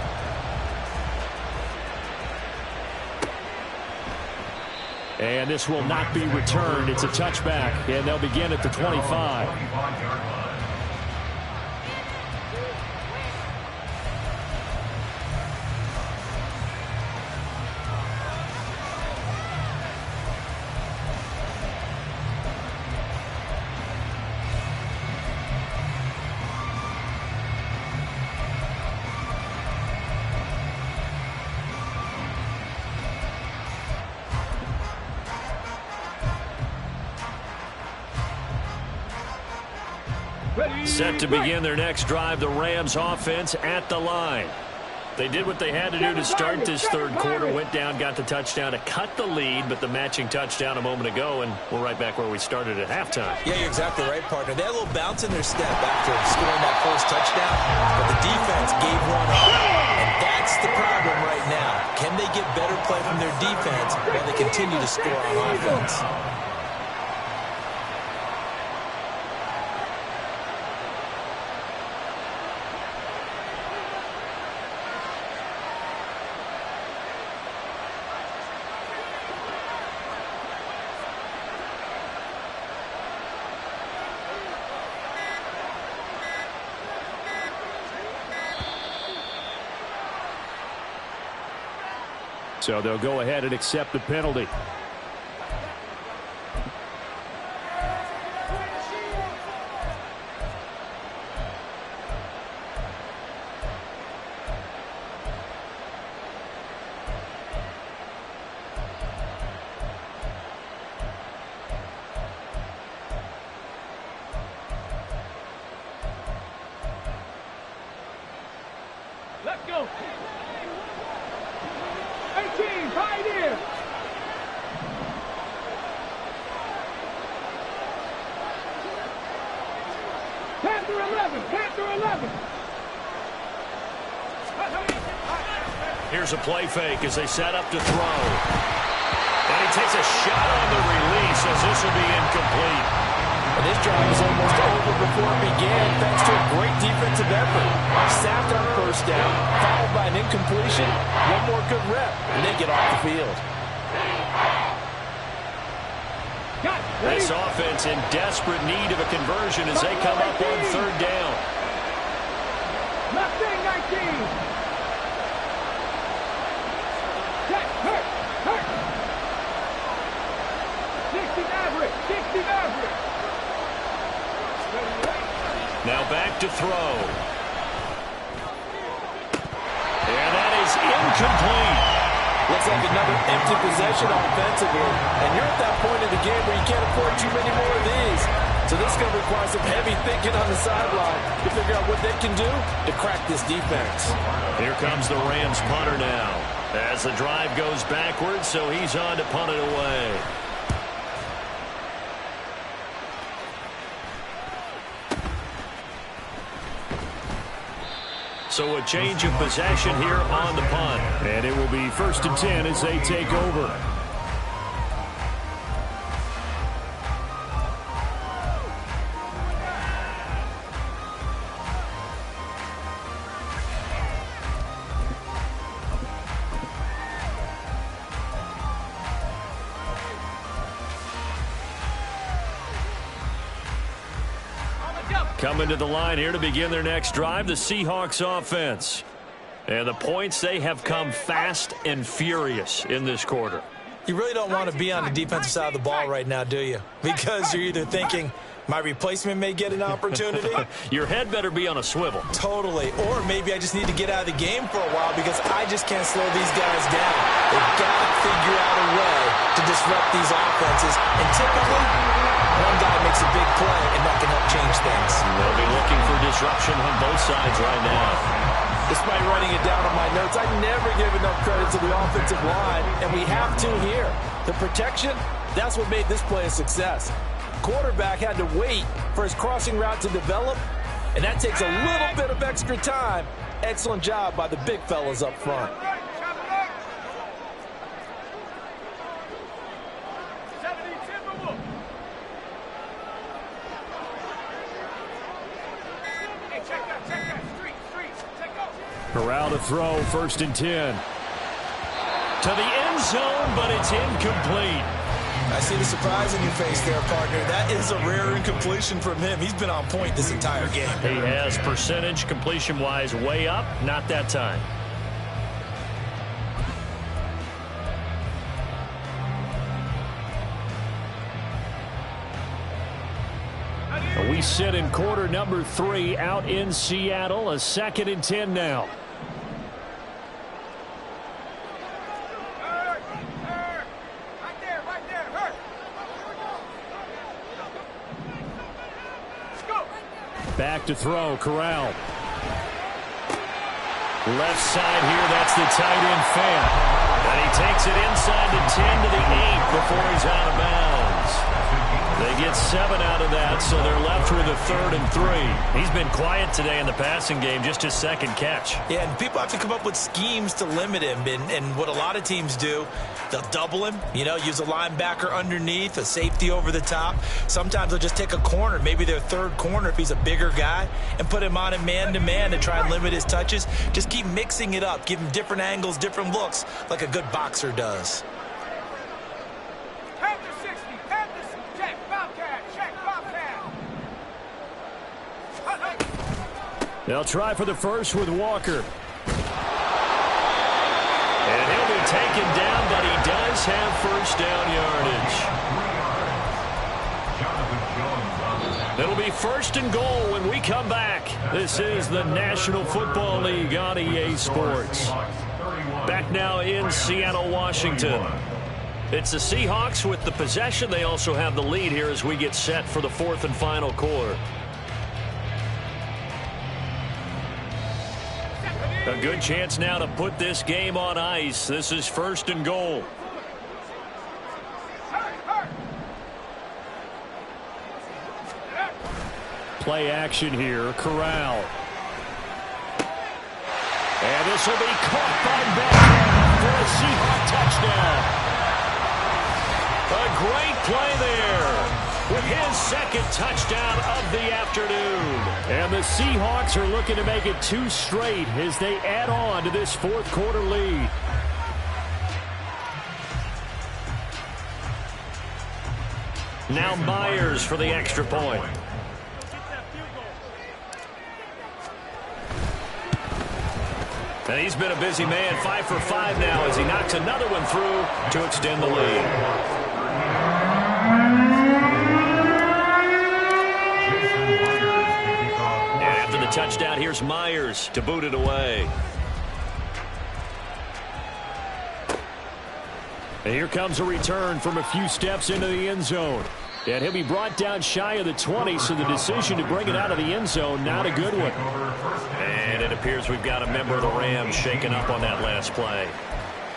And this will not be returned. It's a touchback, and they'll begin at the 25. Set to begin their next drive, the Rams offense at the line. They did what they had to do to start this third quarter, went down, got the touchdown to cut the lead, but the matching touchdown a moment ago, and we're right back where we started at halftime. Yeah, you're exactly right, partner. They had a little bounce in their step after scoring that first touchdown, but the defense gave one up, and that's the problem right now. Can they get better play from their defense while they continue to score on offense? So they'll go ahead and accept the penalty. Let's go. 18, Pioneer. Panther 11, Panther 11. Here's a play fake as they set up to throw. And he takes a shot on the release as this will be incomplete. And this drive is almost over before it began thanks to a great defensive effort. Sacked on first down, followed by an incompletion, one more good rep, and they get off the field. This offense in desperate need of a conversion as they come up on third down. Left wing 19. Hurt. 60 average. Now back to throw. And that is incomplete. Looks like another empty possession offensively. And you're at that point in the game where you can't afford too many more of these. So this is going to require some heavy thinking on the sideline to figure out what they can do to crack this defense. Here comes the Rams punter now. As the drive goes backwards, so he's on to punt it away. So a change of possession here on the punt. And it will be 1st and 10 as they take over. Coming to the line here to begin their next drive, the Seahawks offense. And the points, they have come fast and furious in this quarter. You really don't want to be on the defensive side of the ball right now, do you? Because you're either thinking, my replacement may get an opportunity. Your head better be on a swivel. Totally. Or maybe I just need to get out of the game for a while because I just can't slow these guys down. They've got to figure out a way to disrupt these offenses. And typically, one guy makes a big play, and that can help change things. They'll be looking for disruption on both sides right now. Despite writing it down on my notes, I never give enough credit to the offensive line, and we have to here. The protection, that's what made this play a success. Quarterback had to wait for his crossing route to develop, and that takes a little bit of extra time. Excellent job by the big fellas up front. Corral to throw, 1st and 10. To the end zone, but it's incomplete. I see the surprise in your face there, partner. That is a rare incompletion from him. He's been on point this entire game. He has percentage completion-wise way up, not that time. We sit in quarter number 3 out in Seattle. A 2nd and 10 now. Back to throw, Corral. Left side here, that's the tight end Fant. And he takes it inside the 10 to the 8 before he's out of bounds. They get 7 out of that, so they're left with a 3rd and 3. He's been quiet today in the passing game, just his 2nd catch. Yeah, and people have to come up with schemes to limit him. And what a lot of teams do, they'll double him, use a linebacker underneath, a safety over the top. Sometimes they'll just take a corner, maybe their 3rd corner if he's a bigger guy, and put him on a man-to-man to try and limit his touches. Just keep mixing it up, give him different angles, different looks, like a good boxer does. They'll try for the first with Walker. And he'll be taken down, but he does have first down yardage. It'll be 1st and goal when we come back. This is the National Football League on EA Sports. Back now in Seattle, Washington. It's the Seahawks with the possession. They also have the lead here as we get set for the 4th and final quarter. A good chance now to put this game on ice. This is 1st and goal. Play action here. Corral. And this will be caught by Madden for a Seahawk touchdown. A great play there with his 2nd touchdown of the afternoon. And the Seahawks are looking to make it 2 straight as they add on to this 4th quarter lead. Now Myers for the extra point. And he's been a busy man, 5 for 5 now as he knocks another one through to extend the lead. And after the touchdown, here's Myers to boot it away. And here comes a return from a few steps into the end zone. And he'll be brought down shy of the 20, so the decision to bring it out of the end zone, not a good one. And it appears we've got a member of the Rams shaken up on that last play.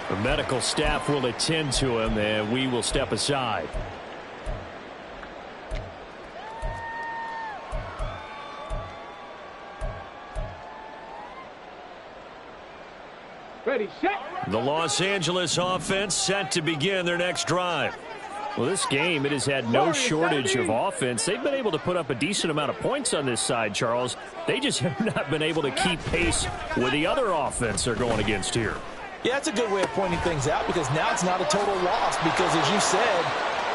The medical staff will attend to him, and we will step aside. Ready, set. The Los Angeles offense set to begin their next drive. Well, this game, it has had no shortage of offense. They've been able to put up a decent amount of points on this side, Charles. They just have not been able to keep pace with the other offense they're going against here. Yeah, that's a good way of pointing things out because now it's not a total loss because, as you said,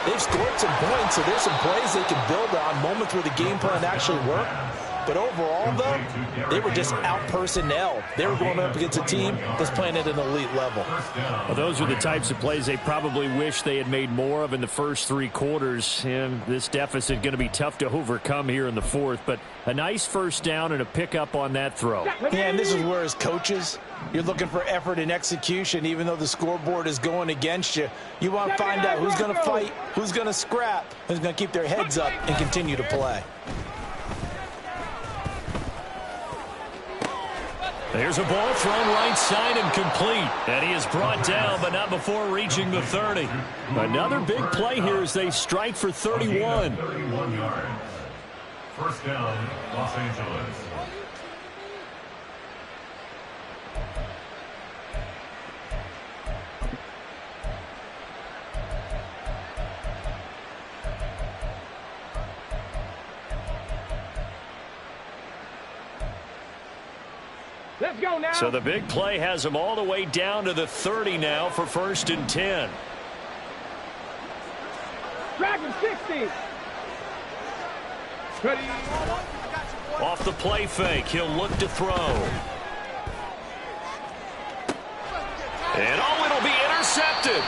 they've scored some points, so there's some plays they can build on, moments where the game plan actually worked. But overall, though, they were just out-personnel. They were going up against a team that's playing at an elite level. Well, those are the types of plays they probably wish they had made more of in the first 3 quarters. And this deficit going to be tough to overcome here in the 4th. But a nice first down and a pickup on that throw. Yeah, and this is where, as coaches, you're looking for effort and execution. Even though the scoreboard is going against you, you want to find out who's going to fight, who's going to scrap, who's going to keep their heads up and continue to play. There's a ball thrown right side and complete. And he is brought down, but not before reaching the 30. Another big play here as they strike for 31. 31 yards. First down, Los Angeles. Let's go now. So the big play has them all the way down to the 30 now for 1st and 10. Dragon 60. Ready. Off the play fake, he'll look to throw. And oh, it'll be intercepted.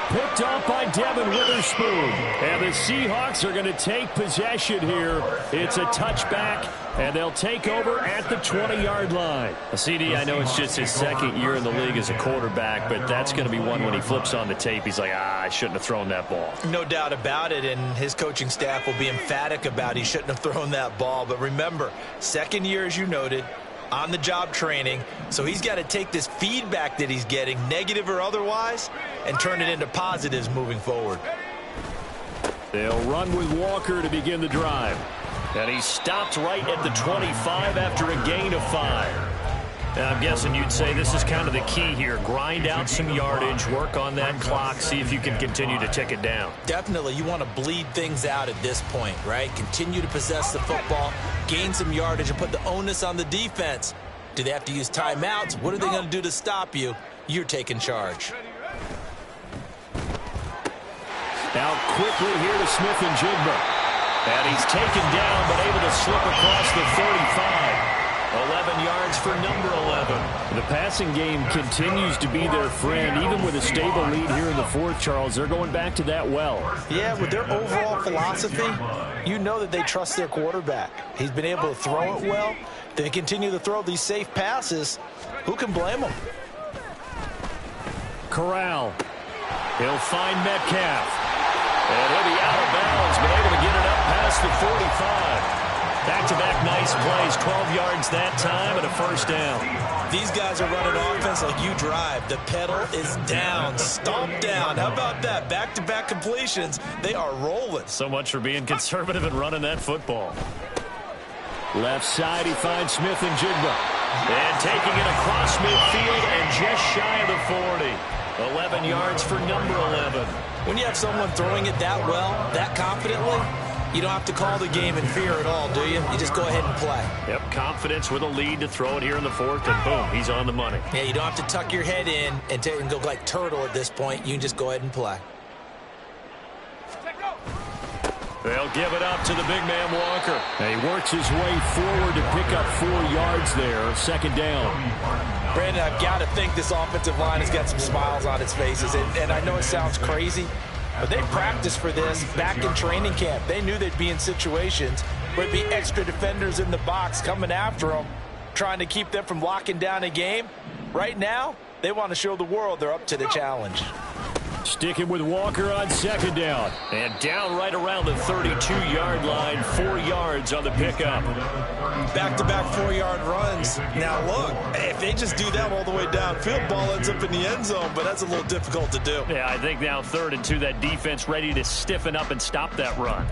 Picked off by Devin Witherspoon. And the Seahawks are going to take possession here. It's a touchback, and they'll take over at the 20-yard line. CD, I know it's just his 2nd year in the league as a quarterback, but that's going to be one when he flips on the tape. He's like, I shouldn't have thrown that ball. No doubt about it, and his coaching staff will be emphatic about he shouldn't have thrown that ball. But remember, 2nd year, as you noted, on-the-job training, so he's got to take this feedback that he's getting, negative or otherwise, and turn it into positives moving forward. They'll run with Walker to begin the drive. And he stopped right at the 25 after a gain of 5. And I'm guessing you'd say this is kind of the key here. Grind out some yardage, work on that clock, see if you can continue to tick it down. Definitely. You want to bleed things out at this point, right? Continue to possess the football, gain some yardage, and put the onus on the defense. Do they have to use timeouts? What are they going to do to stop you? You're taking charge. Now quickly here to Smith and Jigba. And he's taken down, but able to slip across the 35. 11 yards for number 11. The passing game continues to be their friend, even with a stable lead here in the 4th, Charles. They're going back to that well. Yeah, with their overall philosophy, you know that they trust their quarterback. He's been able to throw it well. They continue to throw these safe passes. Who can blame them? Corral. He'll find Metcalf. And he'll be out of bounds, but able to get it up past the 45. Back-to-back nice plays, 12 yards that time and a first down. These guys are running offense like you drive. The pedal is down, stomped down. How about that? Back-to-back completions. They are rolling. So much for being conservative and running that football. Left side, he finds Smith and Jigba. And taking it across midfield and just shy of the 40. 11 yards for number 11. When you have someone throwing it that well, that confidently, you don't have to call the game in fear at all, do you? You just go ahead and play. Yep, confidence with a lead to throw it here in the fourth, and boom, he's on the money. Yeah, you don't have to tuck your head in and go like turtle at this point. You can just go ahead and play. They'll give it up to the big man Walker. And he works his way forward to pick up 4 yards there. Second down. Brandon, I've got to think this offensive line has got some smiles on its faces. And I know it sounds crazy, but they practiced for this back in training camp. They knew they'd be in situations where there'd be extra defenders in the box coming after them, trying to keep them from locking down a game. Right now, they want to show the world they're up to the challenge. Sticking with Walker on second down. And down right around the 32-yard line. 4 yards on the pickup. Back-to-back 4-yard runs. Now, look, if they just do that all the way downfield, ball ends up in the end zone, but that's a little difficult to do. Yeah, I think now 3rd and 2, that defense ready to stiffen up and stop that run.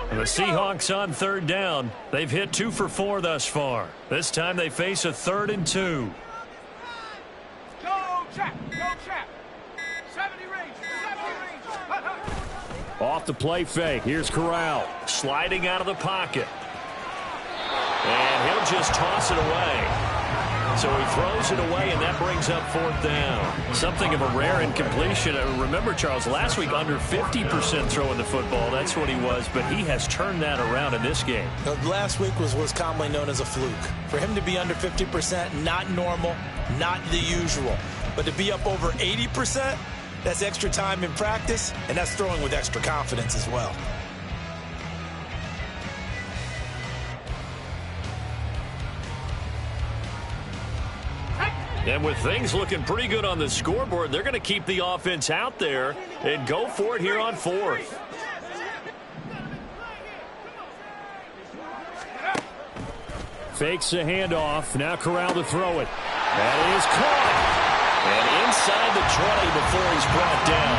The Seahawks on 3rd down. They've hit 2 for 4 thus far. This time they face a 3rd and 2. Go check. 70 range. Off the play fake. Here's Corral. Sliding out of the pocket. And he'll just toss it away. So he throws it away, and that brings up 4th down. Something of a rare incompletion. Remember, Charles, last week under 50% throwing the football. That's what he was, but he has turned that around in this game. Last week was what's commonly known as a fluke. For him to be under 50%, not normal, not the usual. But to be up over 80%, that's extra time in practice, and that's throwing with extra confidence as well. And with things looking pretty good on the scoreboard, they're going to keep the offense out there and go for it here on 4th. Fakes the handoff. Now Corral to throw it. That is caught. And inside the 20 before he's brought down.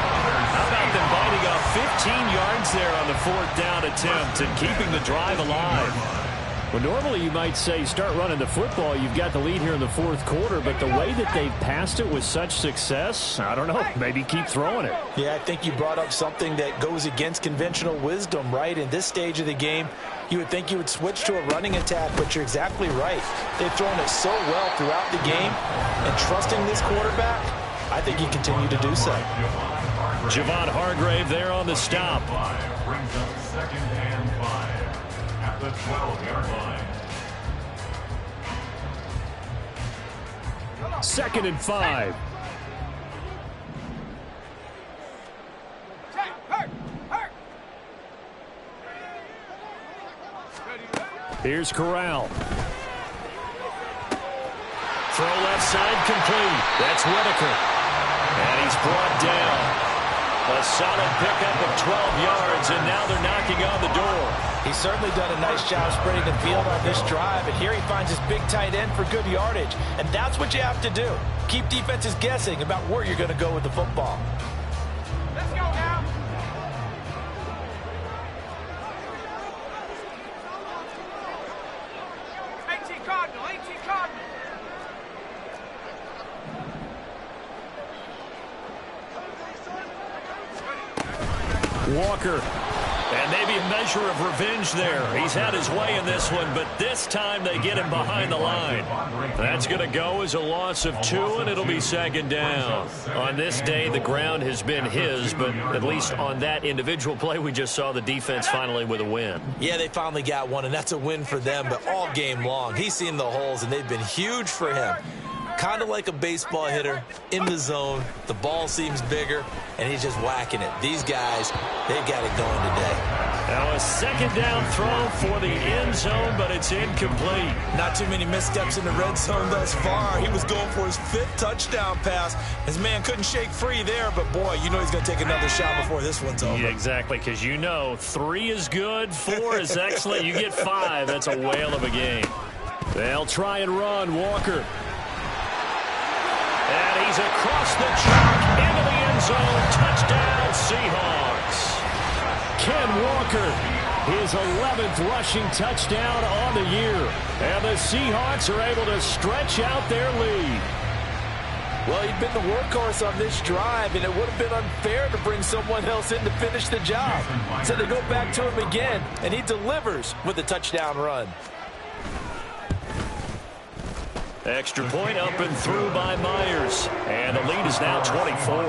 How about them biting off 15 yards there on the 4th down attempt and keeping the drive alive? Well, normally you might say start running the football. You've got the lead here in the 4th quarter, but the way that they've passed it with such success, I don't know, maybe keep throwing it. Yeah, I think you brought up something that goes against conventional wisdom, right? In this stage of the game, you would think you would switch to a running attack, but you're exactly right. They've thrown it so well throughout the game, and trusting this quarterback, I think you continue to do so. Javon Hargrave there on the stop. Brings up 2nd and 5 at the 12-yard line. 2nd and 5. Here's Corral. Throw left side complete. That's Whitaker. And he's brought down. A solid pickup of 12 yards, and now they're knocking on the door. He's certainly done a nice job spreading the field on this drive, and here he finds his big tight end for good yardage. And that's what you have to do. Keep defenses guessing about where you're going to go with the football. Let's go now. Cardinal. Walker. And maybe a measure of revenge there. He's had his way in this one, but this time they get him behind the line. That's going to go as a loss of 2, and it'll be 2nd down. On this day, the ground has been his, but at least on that individual play, we just saw the defense finally with a win. Yeah, they finally got one, and that's a win for them, but all game long, he's seen the holes, and they've been huge for him. Kind of like a baseball hitter in the zone. The ball seems bigger, and he's just whacking it. These guys, they've got it going today. Now a second down throw for the end zone, but it's incomplete. Not too many missteps in the red zone thus far. He was going for his 5th touchdown pass. His man couldn't shake free there, but boy, you know he's going to take another shot before this one's over. Yeah, exactly, because you know 3 is good, 4 is excellent. You get 5, that's a whale of a game. They'll try and run, Walker. And he's across the track into the end zone. Touchdown, Seahawks. Ken Walker, his 11th rushing touchdown on the year. And the Seahawks are able to stretch out their lead. Well, he'd been the workhorse on this drive, and it would have been unfair to bring someone else in to finish the job. So they go back to him again, and he delivers with a touchdown run. Extra point up and through by Myers. And the lead is now 24.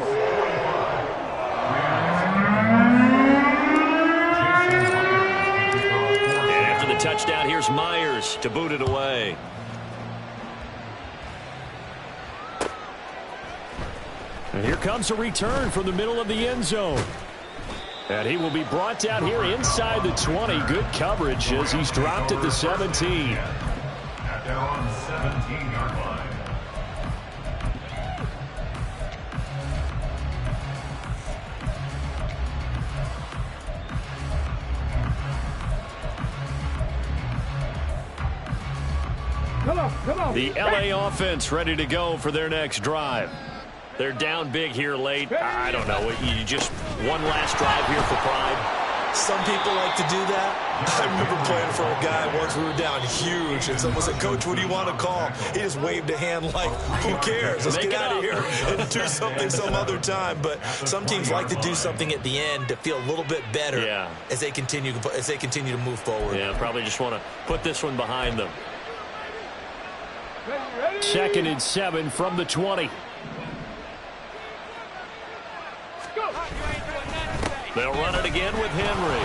Touchdown, here's Myers to boot it away. And here comes a return from the middle of the end zone. And he will be brought down here inside the 20. Good coverage as he's dropped at the 17. At their own 17-yard line. Come on. The LA offense ready to go for their next drive. They're down big here late. I don't know. You just one last drive here for pride. Some people like to do that. I remember playing for a guy once. We were down huge, and someone said, "Coach, what do you want to call?" He just waved a hand like, "Who cares? Let's get out of here and do something some other time." But some teams like to do something at the end to feel a little bit better as they continue to move forward. Yeah, probably just want to put this one behind them. Ready? 2nd and 7 from the 20. Go. They'll run it again with Henry.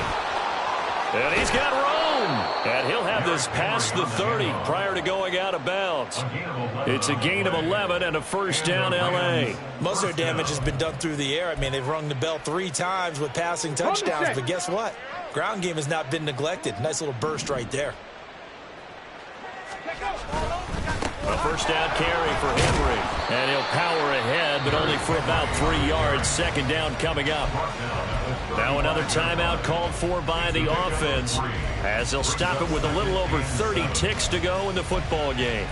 And he's got room. And he'll have this past the 30 prior to going out of bounds. It's a gain of 11 and a first down, L.A. Most of their damage has been done through the air. I mean, they've rung the bell 3 times with passing touchdowns. But guess what? Ground game has not been neglected. Nice little burst right there. A first down carry for Henry. And he'll power ahead, but only for about 3 yards. Second down coming up. Now another timeout called for by the offense, as they'll stop it with a little over 30 ticks to go in the football game.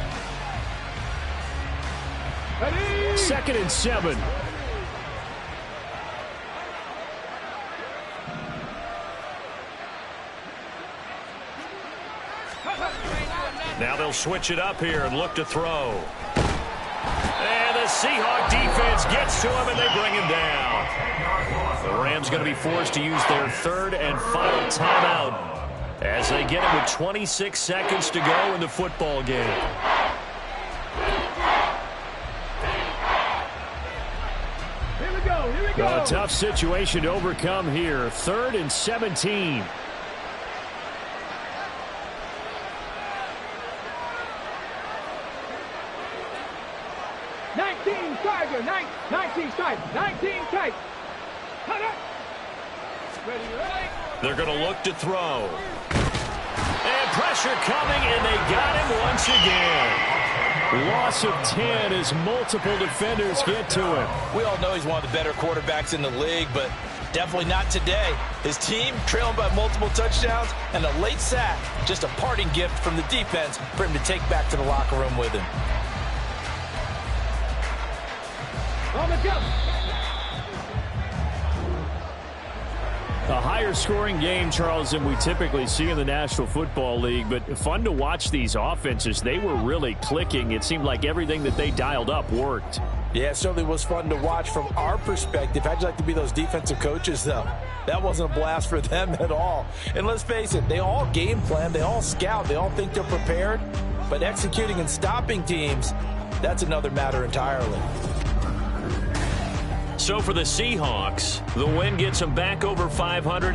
Ready? 2nd and 7. Now they'll switch it up here and look to throw. And the Seahawk defense gets to him, and they bring him down. The Rams going to be forced to use their 3rd and final timeout as they get it with 26 seconds to go in the football game. Here we go. A tough situation to overcome here. 3rd and 17. Tiger, 19 tight, 19 tight. Ready? They're going to look to throw. And pressure coming, and they got him once again. Loss of 10 as multiple defenders get to him. We all know he's one of the better quarterbacks in the league, but definitely not today. His team trailing by multiple touchdowns, and a late sack, just a parting gift from the defense for him to take back to the locker room with him. On the jump. A higher scoring game, Charles, than we typically see in the National Football League, but fun to watch these offenses. They were really clicking. It seemed like everything that they dialed up worked. Yeah, it certainly was fun to watch from our perspective. How'd you like to be those defensive coaches, though? That wasn't a blast for them at all. And let's face it, they all game plan, they all scout, they all think they're prepared, but executing and stopping teams, that's another matter entirely. So for the Seahawks, the win gets them back over 500.